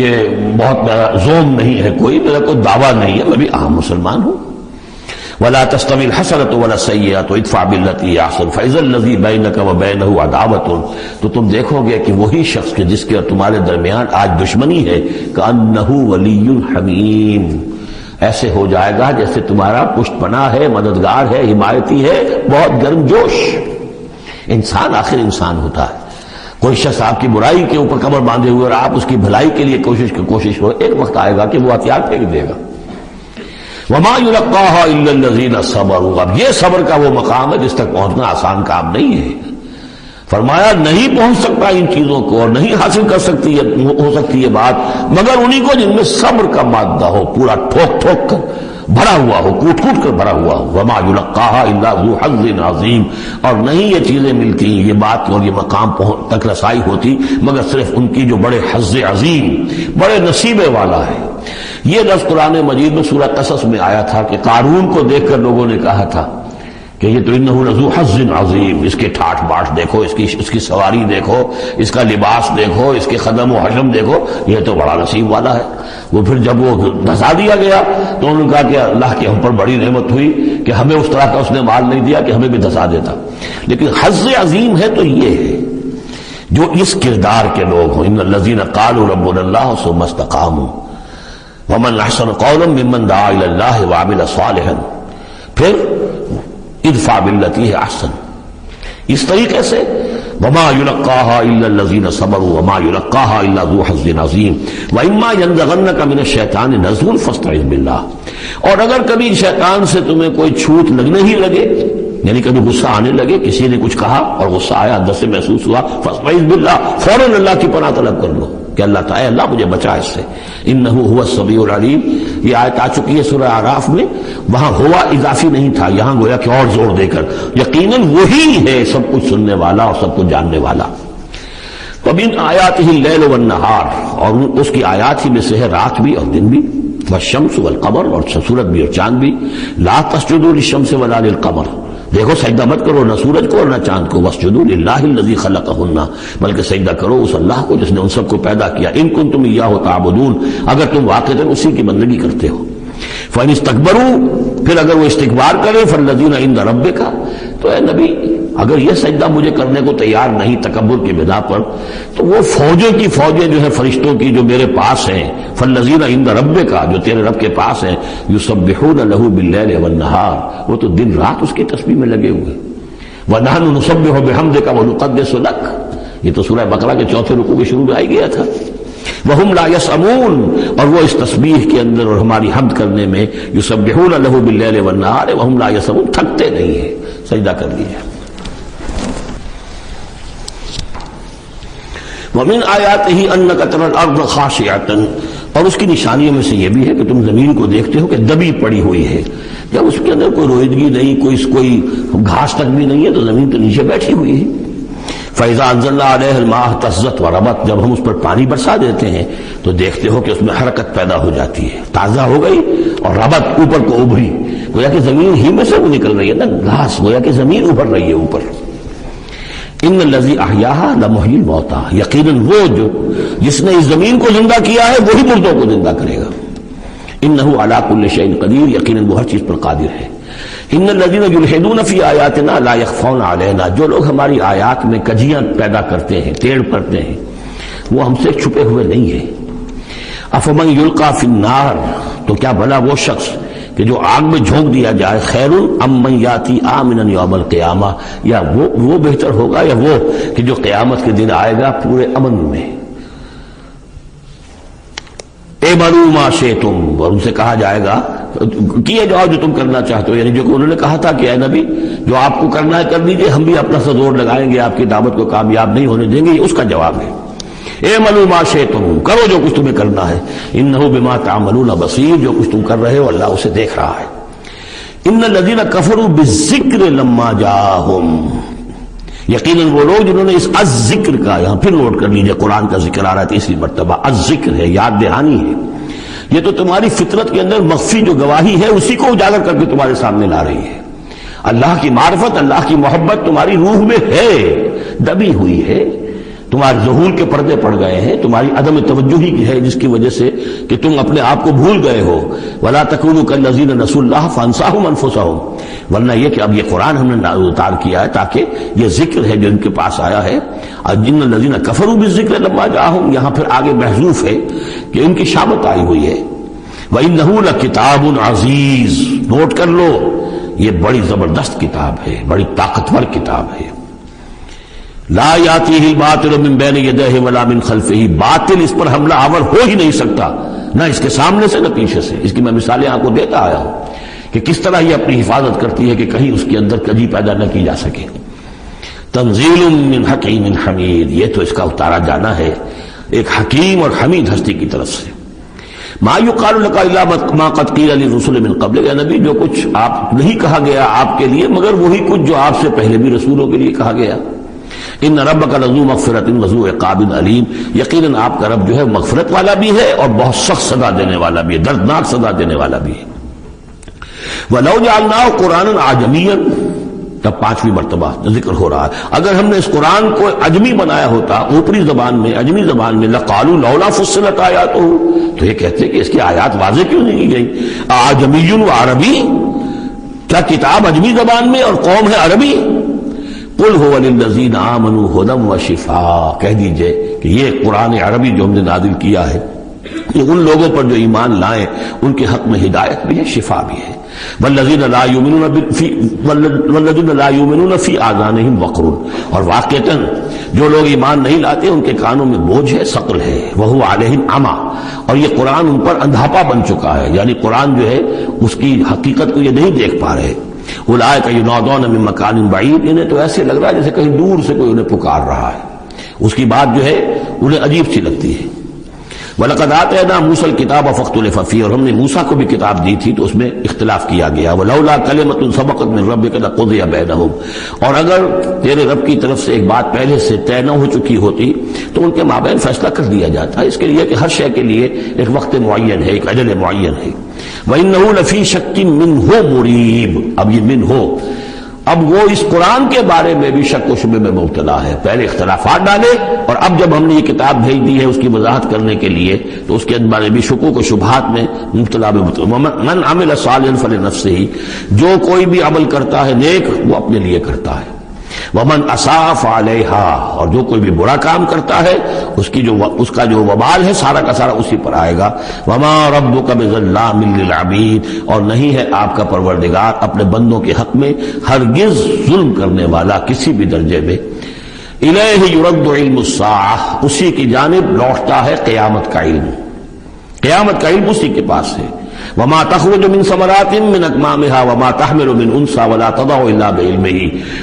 یہ بہت میرا زوم نہیں ہے، کوئی میرا کوئی دعویٰ نہیں ہے، میں بھی عام مسلمان ہوں۔ وَلَا تَسْتَوِي الْحَسَنَةُ وَلَا السَّيِّئَةُ ادْفَعْ بِالَّتِي هِيَ أَحْسَنُ فَإِذَا الَّذِي بَيْنَكَ وَبَيْنَهُ عَدَاوَةٌ، تو تم دیکھو گے کہ وہی شخص کے جس کے اور تمہارے درمیان آج دشمنی ہے، كَأَنَّهُ وَلِيٌّ حَمِيمٌ، ایسے ہو جائے گا جیسے تمہارا پشت پناہ ہے، مددگار ہے، حمایتی ہے، بہت گرم جوش۔ انسان آخر انسان ہوتا ہے، کوئی شخص آپ کی برائی کے اوپر کمر باندھے ہوئے اور آپ اس کی بھلائی کے لیے کوشش ہو، ایک وقت آئے گا کہ وہ ہتھیار پھینک دے گا۔ وما يلقاها الا الذين صبروا، اب یہ صبر کا وہ مقام ہے جس تک پہنچنا آسان کام نہیں ہے۔ فرمایا نہیں پہنچ سکتا ان چیزوں کو اور نہیں حاصل کر سکتی ہو سکتی یہ بات مگر انہی کو جن میں صبر کا مادہ ہو، پورا ٹھوک ٹھوک کر بھرا ہوا ہو، کوٹ کوٹ کر بھرا ہوا ہو۔ وما يلقاها الا ذو حظ عظیم، اور نہیں یہ چیزیں ملتی، یہ بات اور یہ مقام تک رسائی ہوتی مگر صرف ان کی جو بڑے حظ عظیم، بڑے نصیبے والا ہے۔ یہ لفظ قرآن مجید میں سورہ قصص میں آیا تھا کہ قارون کو دیکھ کر لوگوں نے کہا تھا کہ یہ تو انہ لذو حظ عظیم، اس کے ٹھاٹ باٹ دیکھو، اس کی سواری دیکھو، اس کا لباس دیکھو، اس کے قدم و حشم دیکھو، یہ تو بڑا نصیب والا ہے۔ وہ پھر جب وہ دھسا دیا گیا تو انہوں نے کہا کہ اللہ کے ہم پر بڑی نعمت ہوئی کہ ہمیں اس طرح کا اس نے مال نہیں دیا کہ ہمیں بھی دھسا دیتا۔ لیکن حظ عظیم ہے تو یہ ہے جو اس کردار کے لوگ ہوں، ان الذین قالوا ربنا اللہ ثم استقاموا ومن احسن قولا ممن دعا الى اللہ وعمل صالحا، پھر ادفع باللتی ہی احسن، اس طریقے سے وما يلقاها الا الذين صبروا وما يلقاها الا ذو حظ عظیم واما ينزغنك من الشیطان نزغ فاستعذ باللہ، اور اگر کبھی شیطان سے تمہیں کوئی چھوٹ لگنے ہی لگے، یعنی کبھی غصہ آنے لگے، کسی نے کچھ کہا اور غصہ آیا، اندر سے محسوس ہوا، فاستعذ باللہ، فوراً اللہ کی پناہ طلب کر لو کہ اللہ تعالی اللہ مجھے بچا اس سے۔ انہ هو السمیع العلیم، یہ آیت آ چکی ہے سورہ اعراف میں، وہاں ہوا اضافی نہیں تھا، یہاں گویا کہ اور زور دے کر یقیناً وہی ہے سب کچھ سننے والا اور سب کچھ جاننے والا۔ ومن آیاتہ اللیل والنہار، اور اس کی آیات ہی میں سے ہے رات بھی اور دن بھی، والشمس والقمر، اور سورج بھی اور چاند بھی، لا تسجدوا للشمس ولا للقمر، دیکھو سجدہ مت کرو نہ سورج کو اور نہ چاند کو، واسجدوا للہ الذی خلقہن، بلکہ سجدہ کرو اس اللہ کو جس نے ان سب کو پیدا کیا، ان کنتم ایاہ تعبدون، اگر تم واقعتاً اسی کی بندگی کرتے ہو۔ فإن استکبروا، پھر اگر وہ استکبار کرے، فالذین عند ربک، تو اے نبی اگر یہ سجدہ مجھے کرنے کو تیار نہیں تکبر کی بنا پر، تو وہ فوجوں کی فوجیں جو ہیں فرشتوں کی جو میرے پاس ہیں، فالذین عند ربک، جو تیرے رب کے پاس ہیں، یسبحون لہ باللیل والنہار، وہ تو دن رات اس کی تسبیح میں لگے ہوئے۔ وَنَحْنُ نُسَبِّحُ بِحَمْدِكَ وَنُقَدِّسُ لَكَ، یہ تو سورہ بقرہ کے چوتھے رکوع کے شروع میں آئی گیا تھا۔ وَهُمْ لَا يَسْأَمُونَ، اور وہ اس تسبیح کے اندر اور ہماری حمد کرنے میں، یسبحون لہ باللیل والنہار وَهُمْ لَا يَسْأَمُونَ، تھکتے نہیں ہیں۔ سجدہ کر لیجیے۔ وَمِنْ آیَاتِهِ أَنَّكَ تَرَى الْأَرْضَ خَاشِعَةً، اور اس کی نشانیوں میں سے یہ بھی ہے کہ تم زمین کو دیکھتے ہو کہ دبی پڑی ہوئی ہے، جب اس کے اندر کوئی رویدگی نہیں، کوئی گھاس تک بھی نہیں ہے، تو زمین تو نیچے بیٹھی ہوئی ہے۔ فَإِذَا أَنزَلْنَا عَلَيْهَا الْمَاءَ اهْتَزَّتْ وَرَبَتْ، جب ہم اس پر پانی برسا دیتے ہیں تو دیکھتے ہو کہ اس میں حرکت پیدا ہو جاتی ہے، تازہ ہو گئی اور ربت اوپر کو ابھری، گویا کہ زمین ہی میں سے وہ نکل رہی ہے نا گھاس، گویا کہ زمین ابھر رہی ہے اوپر۔ ان الذی احیاہا لمحیی الموتیٰ، یقیناً وہ جو جس نے اس زمین کو زندہ کیا ہے وہی مردوں کو زندہ کرے گا۔ انہ علی کل شیء قدیر، یقیناً وہ ہر چیز پر قادر ہے۔ ان الذین یلحدون فی آیاتنا لا یخفون علینا، جو لوگ ہماری آیات میں کجیاں پیدا کرتے ہیں، ٹیڑھ کرتے ہیں، وہ ہم سے چھپے ہوئے نہیں ہیں۔ افمن یلقی فی النار، تو کیا بھلا وہ شخص کہ جو آگ میں جھونک دیا جائے، خیر ام من یاتی آمنا یوم القیامہ، یا وہ بہتر ہوگا یا وہ کہ جو قیامت کے دن آئے گا پورے امن میں۔ اعملوا ما شئتم، اور ان سے کہا جائے گا کیے جاؤ جو تم کرنا چاہتے ہو، یعنی جو انہوں نے کہا تھا کہ اے نبی جو آپ کو کرنا ہے کر لیجیے، ہم بھی اپنا سا زور لگائیں گے، آپ کی دعوت کو کامیاب نہیں ہونے دیں گے، یہ اس کا جواب ہے۔ اعملوا ما شئتم، کرو جو کچھ تمہیں کرنا ہے، انہ بما تعملون بصیر، جو کچھ تم کر رہے ہو اللہ اسے دیکھ رہا ہے۔ ان الذین کفروا بالذکر لما جاءہم، یقیناً وہ لوگ جنہوں نے اس الذکر کا، یہاں پھر نوٹ کر لیجئے قرآن کا ذکر آ رہا ہے تیسری مرتبہ، الذکر ہے، یاد دہانی ہے، یہ تو تمہاری فطرت کے اندر مخفی جو گواہی ہے اسی کو اجاگر کر کے تمہارے سامنے لا رہی ہے۔ اللہ کی معرفت، اللہ کی محبت تمہاری روح میں ہے، دبی ہوئی ہے، تمہارے ظہور کے پردے پڑ گئے ہیں، تمہاری عدم توجہی کی ہے جس کی وجہ سے کہ تم اپنے آپ کو بھول گئے ہو۔ وَلَا تَكُونُوا كَالَّذِينَ نَسُوا اللَّهَ فَأَنسَاهُمْ أَنفُسَهُمْ، ورنہ یہ کہ اب یہ قرآن ہم نے اتار کیا ہے تاکہ یہ ذکر ہے جو ان کے پاس آیا ہے، جن الذین کفروا بالذکر لما جاءہم، یہاں پھر آگے محذوف ہے کہ ان کی شامت آئی ہوئی ہے۔ وَإِنَّهُ لَكِتَابٌ عَزِيزٌ، نوٹ کر لو یہ بڑی زبردست کتاب ہے، بڑی طاقتور کتاب ہے۔ لا یاتیہ الباطل من بین یدیہ ولا من خلفہ، باطل اس پر حملہ آور ہو ہی نہیں سکتا، نہ اس کے سامنے سے نہ پیچھے سے۔ اس کی میں مثالیں آپ کو دیتا آیا ہوں کہ کس طرح یہ اپنی حفاظت کرتی ہے کہ کہیں اس کے اندر کجی پیدا نہ کی جا سکے۔ تنزیل من حکیم حمید، یہ تو اس کا اتارا جانا ہے ایک حکیم اور حمید ہستی کی طرف سے۔ ما یقال لک الا ما قد قیل للرسل من قبل، اے نبی جو کچھ آپ نہیں کہا گیا آپ کے لیے مگر وہی کچھ جو آپ سے پہلے بھی رسولوں کے لیے کہا گیا۔ ان ربک لذو مغفرت وذو عقاب علیم، یقیناً آپ کا رب جو ہے مغفرت والا بھی ہے اور بہت سخت سزا دینے والا بھی ہے، دردناک سزا دینے والا بھی ہے۔ وَلَوْ جَعَلْنَاهُ قُرْآنًا عَجَمِيًّا، تب پانچویں مرتبہ ذکر ہو رہا ہے، اگر ہم نے اس قرآن کو عجمی بنایا ہوتا، اوپری زبان میں، عجمی زبان میں، لَقَالُوا لَوْلَا فُصِّلَتْ آيَاتُهُ، تو یہ کہتے کہ اس کی آیات واضح کیوں نہیں کی گئی؟ اعجمی وعربی، کیا کتاب عجمی زبان میں اور قوم ہے عربی؟ قل هو للذین آمنوا ھدی وشفاء، کہہ دیجئے کہ یہ قرآن عربی جو ہم نے نازل کیا ہے یہ ان لوگوں پر جو ایمان لائیں ان کے حق میں ہدایت بھی ہے، شفا بھی ہے۔ والذین لا یؤمنون فی آذانہم وقر، اور واقعتاً جو لوگ ایمان نہیں لاتے ان کے کانوں میں بوجھ ہے، ثقل ہے، وہو علیہم عمی، اور یہ قرآن ان پر اندھاپا بن چکا ہے، یعنی قرآن جو ہے اس کی حقیقت کو یہ نہیں دیکھ پا رہے۔ اولئک ینادون من مکان بعید، انہیں تو ایسے لگ رہا ہے جیسے کہیں دور سے کوئی انہیں پکار رہا ہے، اس کی بات جو ہے انہیں عجیب سی لگتی ہے۔ وَلَقَدْ آتَيْنَا مُوسَى الْكِتَابَ فَاخْتُلِفَ فِيهِ، اور ہم نے موسیٰ کو بھی کتاب دی تھی تو اس میں اختلاف کیا گیا۔ وَلَوْلَا كَلِمَةٌ سَبَقَتْ مِنْ رَبِّكَ لَقُضِيَ بَيْنَهُمْ، اور اگر تیرے رب کی طرف سے ایک بات پہلے سے طے نہ ہو چکی ہوتی تو ان کے مابین فیصلہ کر دیا جاتا، اس کے لیے کہ ہر شے کے لیے ایک وقت معین ہے، ایک اجل معین ہے۔ وَإِنَّهُ لَفِي شَكٍّ مِّنْهُ مُرِيبٍ، اب یہ من ہو، اب وہ اس قرآن کے بارے میں بھی شک و شبے میں مبتلا ہے، پہلے اختلافات ڈالے اور اب جب ہم نے یہ کتاب بھیج دی ہے اس کی وضاحت کرنے کے لیے تو اس کے بارے میں شکوک و شبہات میں مبتلا من عمل صالحا فلنفسہ، جو کوئی بھی عمل کرتا ہے نیک وہ اپنے لیے کرتا ہے، ومن اساء فعلیہا، اور جو کوئی بھی برا کام کرتا ہے اس کا جو وبال ہے سارا کا سارا اسی پر آئے گا۔ وما ربک بظلام للعبید، اور نہیں ہے آپ کا پروردگار اپنے بندوں کے حق میں ہرگز ظلم کرنے والا کسی بھی درجے میں۔ الیہ یرد علم الساعہ، اسی کی جانب لوٹتا ہے قیامت کا علم، قیامت کا علم اسی کے پاس ہے۔ وما تخرج من ثمرات من اکمامها وما تحمل من انثى ولا تضع الا بعلمه،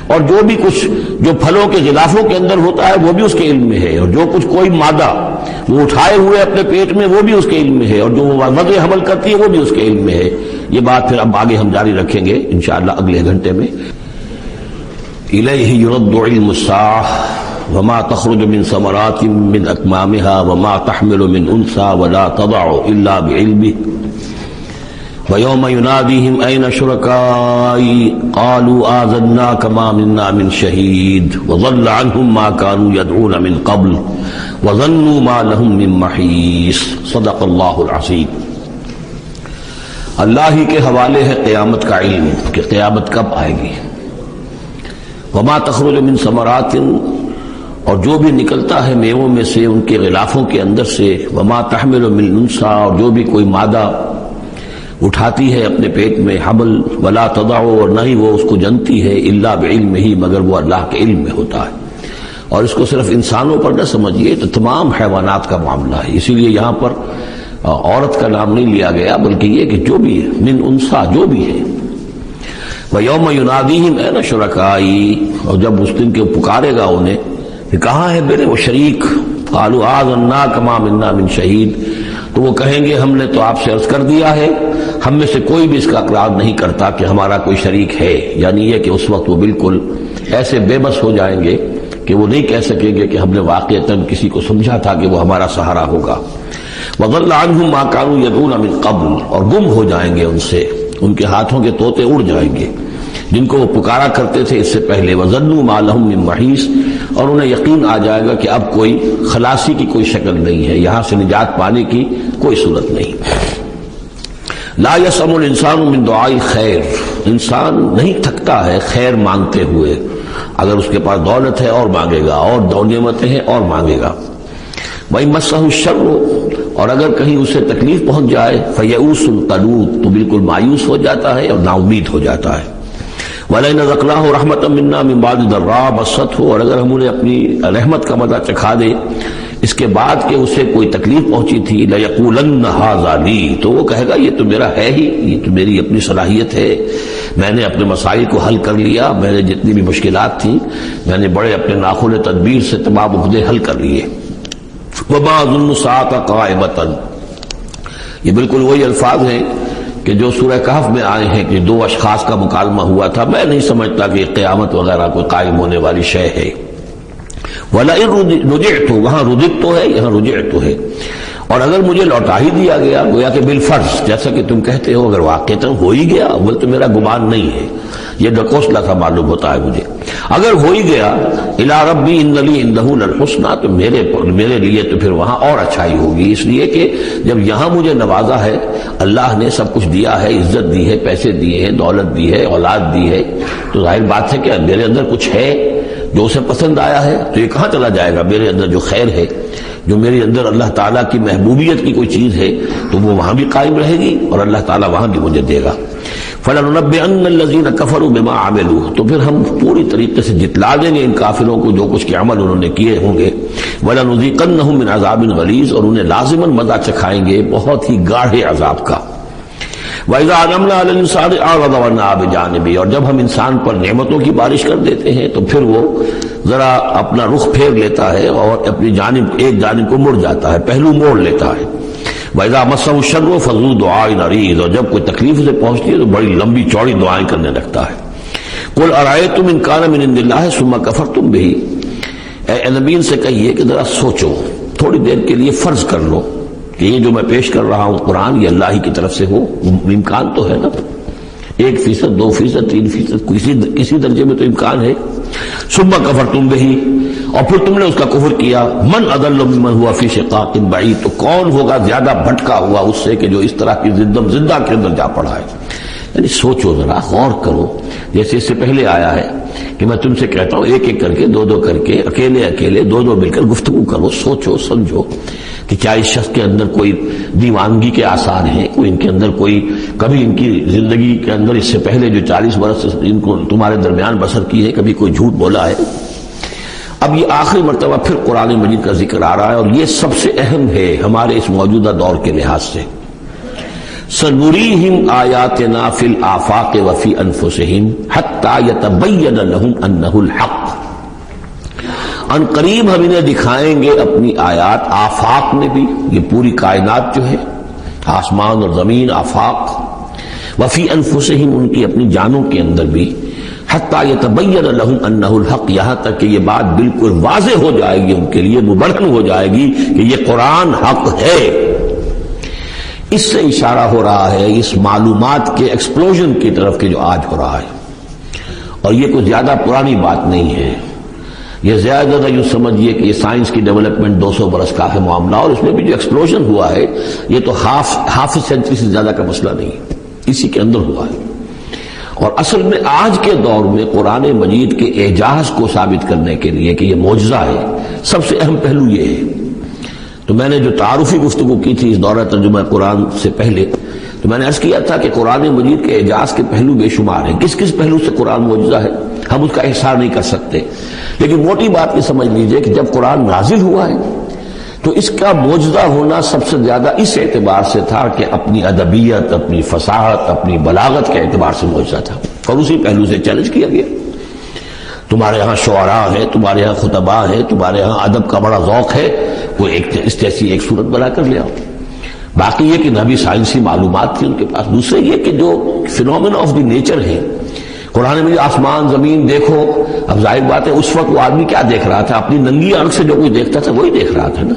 اور جو بھی کچھ جو پھلوں کے غلافوں کے اندر ہوتا ہے وہ بھی اس کے علم میں ہے، اور جو کچھ کوئی مادہ وہ اٹھائے ہوئے اپنے پیٹ میں وہ بھی اس کے علم میں ہے، اور جو وضع حمل کرتی ہے وہ بھی اس کے علم میں ہے۔ یہ بات پھر اب آگے ہم جاری رکھیں گے انشاءاللہ اگلے گھنٹے میں۔ الیہ یرد علم الساعہ وما تخرج من ثمرات من اکمامها وما تحمل من انثى ولا تضع الا بعلمه وَيَوْمَ يُنَادِيهِمْ أَيْنَ شُرَكَائِي قَالُوا آذَنَّاكَ مَا مِنَّا مِنْ شَهِيدٍ وَضَلَّ عَنْهُمْ مَا كَانُوا يَدْعُونَ مِنْ قَبْلُ وَظَنُّوا مَا لَهُمْ مِنْ مَحِيصٍ صدق اللہ العظیم۔ اللہ ہی کے حوالے ہے قیامت کا علم کہ قیامت کب آئے گی۔ وما تخرج من ثمرات، اور جو بھی نکلتا ہے میووں میں سے ان کے غلافوں کے اندر سے، وما تحمل من انثى، اور جو بھی کوئی مادہ اٹھاتی ہے اپنے پیٹ میں حمل، ولا تضع، اور نہ ہی وہ اس کو جنتی ہے، الا بعلمہ، مگر وہ اللہ کے علم میں ہوتا ہے۔ اور اس کو صرف انسانوں پر نہ سمجھیے، تو تمام حیوانات کا معاملہ ہے، اسی لیے یہاں پر عورت کا نام نہیں لیا گیا بلکہ یہ کہ جو بھی من انثى جو بھی ہے۔ وَيَوْمَ يُنَادِيهِمْ أَيْنَ شُرَكَائِي، اور جب اس دن کے پکارے گا انہیں کہ کہاں ہے میرے وہ شریک، قالوا آذنا کما منا من شہید، تو وہ کہیں گے ہم نے تو آپ سے عرض کر دیا ہے، ہم میں سے کوئی بھی اس کا اقرار نہیں کرتا کہ ہمارا کوئی شریک ہے، یعنی یہ کہ اس وقت وہ بالکل ایسے بے بس ہو جائیں گے کہ وہ نہیں کہہ سکیں گے کہ ہم نے واقعتاً کسی کو سمجھا تھا کہ وہ ہمارا سہارا ہوگا۔ وَضَلَّ عَنْهُمْ مَا كَانُوا يَدْعُونَ مِن قَبْلُ، اور گم ہو جائیں گے ان سے، ان کے ہاتھوں کے طوطے اڑ جائیں گے جن کو وہ پکارا کرتے تھے اس سے پہلے۔ وَظَنُّوا مَا لَهُم مِّن مَّحِيصٍ، اور انہیں یقین آ جائے گا کہ اب کوئی خلاصی کی کوئی شکل نہیں ہے، یہاں سے نجات پانے کی کوئی صورت نہیں۔ لا يسأم الانسان من دعاء خیر، انسان نہیں تھکتا ہے خیر مانگتے ہوئے، اگر اس کے پاس دولت ہے اور مانگے گا، اور نعمتیں ہیں اور مانگے گا۔ وَإِن مَّسَّهُ الشَّرُّ، اور اگر کہیں اسے تکلیف پہنچ جائے، فَيَئُوسٌ قَنُوطٌ، تو بالکل مایوس ہو جاتا ہے اور نا امید ہو جاتا ہے۔ وَلَئِنْ أَذَقْنَاهُ رَحْمَةً مِنَّا مِن بَعْدِ ضَرَّاءَ مَسَّتْهُ، اور اگر ہم انہیں اپنی رحمت کا مزہ چکھا دے اس کے بعد کہ اسے کوئی تکلیف پہنچی تھی، لَيَقُولَنَّ هَٰذَا لِي، تو وہ کہے گا یہ تو میرا ہے ہی، یہ تو میری اپنی صلاحیت ہے، میں نے اپنے مسائل کو حل کر لیا، میں نے جتنی بھی مشکلات تھیں میں نے بڑے اپنے ناخن تدبیر سے تمام عقدے حل کر لیے۔ وَمَا أَظُنُّ السَّاعَةَ قَائِمَةً، یہ بالکل وہی الفاظ ہیں کہ جو سورہ کہف میں آئے ہیں کہ دو اشخاص کا مکالمہ ہوا تھا، میں نہیں سمجھتا کہ قیامت وغیرہ کوئی قائم ہونے والی شے ہے۔ وَلَئِن رُجِعْتُ، وہاں رُجِعْتُ ہے، یہاں رُجِعْتُ ہے، اور اگر مجھے لوٹا ہی دیا گیا، گویا کہ بالفرض، جیسا کہ تم کہتے ہو، اگر واقعتاً ہو ہی گیا، اول تو میرا گمان نہیں ہے، یہ ڈکوسلا سا معلوم ہوتا ہے مجھے، اگر ہو ہی گیا، اِلَىٰ رَبِّي إِنَّ لِي عِندَهُ لَلْحُسْنَىٰ، تو میرے لیے تو پھر وہاں اور اچھائی ہوگی، اس لیے کہ جب یہاں مجھے نوازا ہے، اللہ نے سب کچھ دیا ہے، عزت دی ہے، پیسے دیے ہیں، دولت دی ہے، اولاد دی ہے، تو ظاہر بات ہے کہ میرے اندر کچھ ہے جو اسے پسند آیا ہے، تو یہ کہاں چلا جائے گا؟ میرے اندر جو خیر ہے، جو میرے اندر اللہ تعالیٰ کی محبوبیت کی کوئی چیز ہے، تو وہ وہاں بھی قائم رہے گی اور اللہ تعالیٰ وہاں بھی مجھے دے گا۔ فَلَنُنَبِّئَنَّ الَّذِينَ كَفَرُوا بِمَا عَمِلُوا، تو پھر ہم پوری طریقے سے جتلا دیں گے ان کافروں کو جو کچھ کے عمل انہوں نے کیے ہوں گے۔ وَلَنُذِيقَنَّهُم مِّنْ عَذَابٍ غَلِيظٍ، اور انہیں لازماً مزہ چکھائیں گے بہت ہی گاڑھے عذاب کا۔ وَإِذَا أَنْعَمْنَا عَلَى الْإِنسَانِ أَعْرَضَ وَنَأَىٰ بِجَانِبِهِ، اور جب ہم انسان پر نعمتوں کی بارش کر دیتے ہیں تو پھر وہ ذرا اپنا رخ پھیر لیتا ہے اور اپنی جانب ایک جانب کو مڑ جاتا ہے، پہلو موڑ لیتا ہے۔ وَإِذَا مَسَّهُ الشَّرُّ فَذُو دُعَاءٍ عَرِيضٍ، اور جب کوئی تکلیف اسے پہنچتی ہے تو بڑی لمبی چوڑی دعائیں کرنے لگتا ہے۔ قُلْ أَرَأَيْتُمْ إِنْ كَانَ مِنْ عِندِ اللَّهِ ثُمَّ كَفَرْتُمْ بِهِ، اے نبی ان سے کہیے کہ ذرا سوچو، تھوڑی دیر کے لیے فرض کر لو کہ یہ جو میں پیش کر رہا ہوں قرآن یہ اللہ ہی کی طرف سے ہو، امکان تو ہے نا، 1%، 2%، 3%، کسی درجے میں تو امکان ہے۔ ثم کفرتم بہ، اور پھر تم نے اس کا کفر کیا۔ من اضل ممن هو فی شقاق بعید، تو کون ہوگا زیادہ بھٹکا ہوا اس سے کہ جو اس طرح کی زدہ کے اندر جا پڑا ہے۔ یعنی سوچو ذرا، غور کرو، جیسے اس سے پہلے آیا ہے کہ میں تم سے کہتا ہوں ایک ایک کر کے، دو دو کر کے، اکیلے اکیلے، دو دو مل کر گفتگو کرو، سوچو سمجھو کہ کیا اس شخص کے اندر کوئی دیوانگی کے آثار ہیں، کوئی ان کے اندر کوئی کبھی ان کی زندگی کے اندر اس سے پہلے جو 40 برس ان کو تمہارے درمیان بسر کی ہے کبھی کوئی جھوٹ بولا ہے۔ اب یہ آخری مرتبہ پھر قرآن مجید کا ذکر آ رہا ہے اور یہ سب سے اہم ہے ہمارے اس موجودہ دور کے لحاظ سے۔ سَنُرِيهِمْ آيَاتِنَا فِي الْآفَاقِ وَفِي أَنفُسِهِمْ حَتَّى يَتَبَيَّنَ لَهُمْ أَنَّهُ الْحَقُّ، ان قریب ہم انہیں دکھائیں گے اپنی آیات، آفاق میں بھی، یہ پوری کائنات جو ہے، آسمان اور زمین، آفاق، وفی انفسہم، ان کی اپنی جانوں کے اندر بھی، حتی یتبین لہم انہ الحق، یہاں تک کہ یہ بات بالکل واضح ہو جائے گی ان کے لیے، مبرہن ہو جائے گی کہ یہ قرآن حق ہے۔ اس سے اشارہ ہو رہا ہے اس معلومات کے ایکسپلوژن کی طرف کہ جو آج ہو رہا ہے، اور یہ کوئی زیادہ پرانی بات نہیں ہے، یہ زیادہ یوں سمجھیے کہ یہ سائنس کی ڈیولپمنٹ 200 برس کا ہے معاملہ، اور اس میں بھی جو ایکسپلوژن ہوا ہے یہ تو ہاف سینچری سے زیادہ کا مسئلہ نہیں، اسی کے اندر ہوا ہے۔ اور اصل میں آج کے دور میں قرآن مجید کے اعجاز کو ثابت کرنے کے لیے کہ یہ معجزہ ہے، سب سے اہم پہلو یہ ہے۔ تو میں نے جو تعارفی گفتگو کی تھی اس دورہ ترجمہ قرآن سے پہلے، تو میں نے عرض کیا تھا کہ قرآن مجید کے اعجاز کے پہلو بے شمار ہیں، کس کس پہلو سے قرآن معجزہ ہے ہم اس کا احصار نہیں کر سکتے، لیکن موٹی بات یہ سمجھ لیجئے کہ جب قرآن نازل ہوا ہے تو اس کا معجزہ ہونا سب سے زیادہ اس اعتبار سے تھا کہ اپنی ادبیت، اپنی فصاحت، اپنی بلاغت کے اعتبار سے معجزہ تھا، اور اسی پہلو سے چیلنج کیا گیا۔ تمہارے ہاں شعراء ہیں، تمہارے ہاں خطباء ہیں، تمہارے ہاں ادب کا بڑا ذوق ہے، کوئی اس جیسی ایک صورت بنا کر لے آؤ. باقی یہ کہ نبی سائنسی معلومات تھی ان کے پاس. دوسرے یہ کہ جو فینومینا آف دی نیچر ہے قرآن میں آسمان زمین دیکھو. اب ظاہر بات ہے اس وقت وہ آدمی کیا دیکھ رہا تھا؟ اپنی ننگی آنکھ سے جو کوئی دیکھتا تھا وہی دیکھ رہا تھا نا.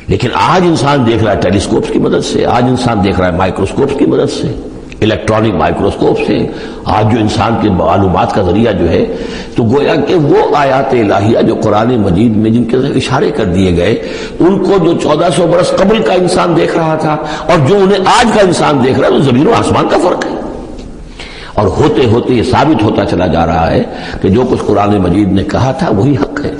لیکن آج انسان دیکھ رہا ہے ٹیلیسکوپس کی مدد سے, آج انسان دیکھ رہا ہے مائکروسکوپس کی مدد سے, الیکٹرانک مائکروسکوپ سے. آج جو انسان کے معلومات کا ذریعہ جو ہے, تو گویا کہ وہ آیات الہیہ جو قرآن مجید میں جن کے اشارے کر دیے گئے, ان کو جو 1400 برس قبل کا انسان دیکھ رہا تھا اور جو انہیں آج کا انسان دیکھ رہا ہے, وہ زمین و آسمان کا فرق ہے. اور ہوتے ہوتے یہ ثابت ہوتا چلا جا رہا ہے کہ جو کچھ قرآن مجید نے کہا تھا وہی حق ہے.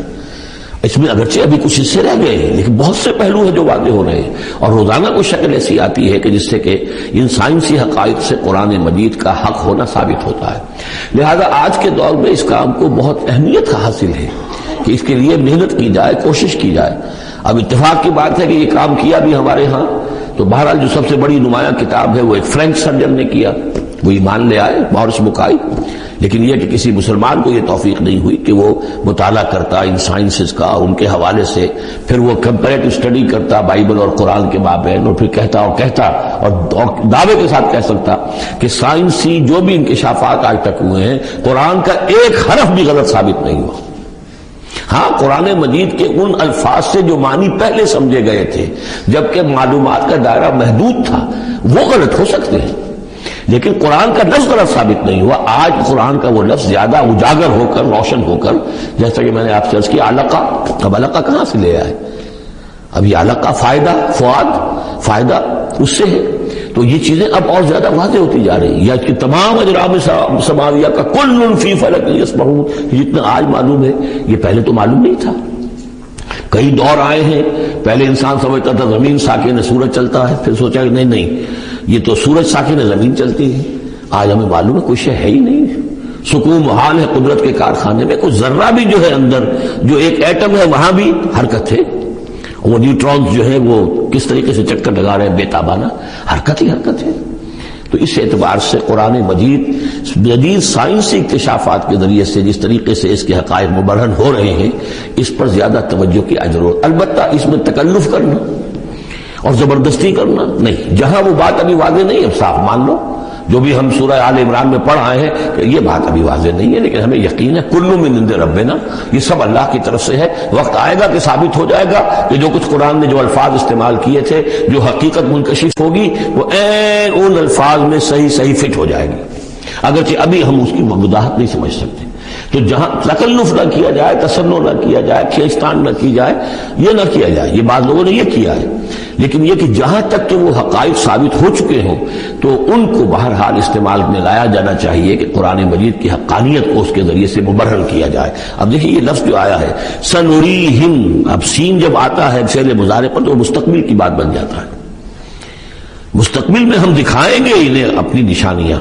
اس میں اگرچہ ابھی کچھ حصے رہ گئے ہیں لیکن بہت سے پہلو ہیں جو واضح ہو رہے ہیں, اور روزانہ کوئی شکل ایسی آتی ہے کہ جس سے کہ ان سائنسی حقائق سے قرآن مجید کا حق ہونا ثابت ہوتا ہے. لہذا آج کے دور میں اس کام کو بہت اہمیت حاصل ہے کہ اس کے لیے محنت کی جائے, کوشش کی جائے. اب اتفاق کی بات ہے کہ یہ کام کیا بھی ہمارے ہاں, تو بہرحال جو سب سے بڑی نمایاں کتاب ہے وہ ایک فرینچ سرجن نے کیا, وہ ایمان لے آئے, مورس بکائی. لیکن یہ کہ کسی مسلمان کو یہ توفیق نہیں ہوئی کہ وہ مطالعہ کرتا ان سائنسز کا, اور ان کے حوالے سے پھر وہ کمپیریٹو اسٹڈی کرتا بائبل اور قرآن کے مابین, اور پھر کہتا اور دعوے کے ساتھ کہہ سکتا کہ سائنسی جو بھی انکشافات آج تک ہوئے ہیں قرآن کا ایک حرف بھی غلط ثابت نہیں ہوا. ہاں, قرآن مجید کے ان الفاظ سے جو معنی پہلے سمجھے گئے تھے جبکہ معلومات کا دائرہ محدود تھا, وہ غلط ہو سکتے ہیں, لیکن قرآن کا لفظ غلط ثابت نہیں ہوا. آج قرآن کا وہ لفظ زیادہ اجاگر ہو کر, روشن ہو کر, جیسا کہ میں نے آپ سے عرض کیا علقہ, اب علقہ کہاں سے لے آئے؟ اب یہ علقہ فائدہ, فؤاد فائدہ اس سے ہے. تو یہ چیزیں اب اور زیادہ واضح ہوتی جا رہی ہیں. یا کہ تمام اجرام سماویہ کا کل فی فلک یسبحون, جتنا آج معلوم ہے یہ پہلے تو معلوم نہیں تھا. کئی دور آئے ہیں, پہلے انسان سمجھتا تھا زمین ساکن ہے, سورج چلتا ہے, پھر سوچا کہ نہیں یہ تو سورج ساکن ہے, زمین چلتی ہے. آج ہمیں معلوم ہے کوئی شے ہے ہی نہیں, سکون محال ہے قدرت کے کارخانے میں. کوئی ذرہ بھی جو ہے اندر, جو ایک ایٹم ہے وہاں بھی حرکت ہے. وہ نیوٹرونز جو ہے وہ کس طریقے سے چکر لگا رہے ہیں بےتابانہ, حرکت ہی حرکت ہے. تو اس اعتبار سے قرآن مجید جدید سائنسی اکتشافات کے ذریعے سے جس طریقے سے اس کے حقائق مبرہن ہو رہے ہیں, اس پر زیادہ توجہ کی ضرورت. البتہ اس میں تکلف کرنا اور زبردستی کرنا نہیں. جہاں وہ بات ابھی واضح نہیں, اب صاف مان لو جو بھی ہم سورہ آل عمران میں پڑھ آئے ہیں کہ یہ بات ابھی واضح نہیں ہے, لیکن ہمیں یقین ہے کل من عند ربنا, یہ سب اللہ کی طرف سے ہے. وقت آئے گا کہ ثابت ہو جائے گا کہ جو کچھ قرآن نے جو الفاظ استعمال کیے تھے, جو حقیقت منکشف ہوگی وہ عین ان الفاظ میں صحیح فٹ ہو جائے گی. اگرچہ ابھی ہم اس کی وضاحت نہیں سمجھ سکتے. تو جہاں تکلف نہ کیا جائے, تصنع نہ کیا جائے, کھینچتان نہ کی جائے, یہ نہ کیا جائے. یہ بعض لوگوں نے یہ کیا ہے, لیکن یہ کہ جہاں تک کہ وہ حقائق ثابت ہو چکے ہوں تو ان کو بہرحال استعمال میں لایا جانا چاہیے کہ قرآن مجید کی حقانیت کو اس کے ذریعے سے مبرہن کیا جائے. اب دیکھیے یہ لفظ جو آیا ہے سنوریہم, اب سین جب آتا ہے فعل مضارع پر تو وہ مستقبل کی بات بن جاتا ہے. مستقبل میں ہم دکھائیں گے انہیں اپنی نشانیاں.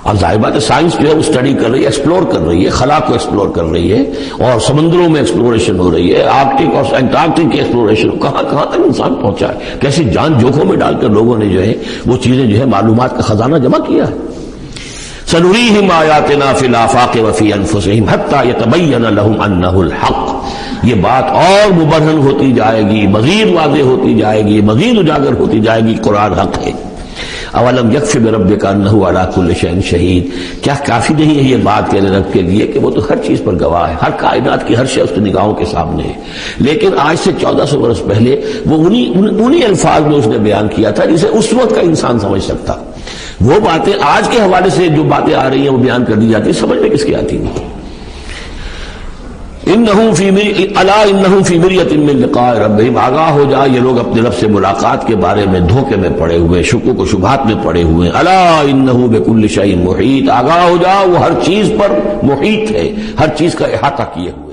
اب ظاہر بات ہے سائنس جو ہے وہ اسٹڈی کر رہی ہے, ایکسپلور کر رہی ہے, خلا کو ایکسپلور کر رہی ہے, اور سمندروں میں ایکسپلوریشن ہو رہی ہے, آرکٹک اور انٹارکٹک کی ایکسپلوریشن, کہاں تک انسان پہنچا ہے, کیسی جان جوکھوں میں ڈال کر لوگوں نے جو ہے وہ چیزیں جو ہے معلومات کا خزانہ جمع کیا ہے. سنریہم آیاتنا فی الآفاق وفی انفسہم حتی یتبین لہم انہ الحق. یہ بات اور مبرہن ہوتی جائے گی, مزید واضح ہوتی جائے گی, مزید اجاگر ہوتی جائے گی قرآن حق ہے. اولم یکفی بربک انہ علی کل شیء شہید, کیا کافی نہیں ہے یہ بات کہنے رب کے لیے کہ وہ تو ہر چیز پر گواہ ہے, ہر کائنات کی ہر شے اس کی نگاہوں کے سامنے ہے. لیکن آج سے 1400 برس پہلے وہ انہی الفاظ میں اس نے بیان کیا تھا جسے اس وقت کا انسان سمجھ سکتا. وہ باتیں آج کے حوالے سے جو باتیں آ رہی ہیں وہ بیان کر دی جاتی ہیں, سمجھ میں کس کی آتی نہیں. انہم فی مریۃ من لقاء ربہم, آگاہ ہو جا یہ لوگ اپنے رب سے ملاقات کے بارے میں دھوکے میں پڑے ہوئے, شکوک و شبہات میں پڑے ہوئے. الا انہ بکل شیء محیط, آگاہ ہو جا وہ ہر چیز پر محیط ہے, ہر چیز کا احاطہ کیے ہوئے.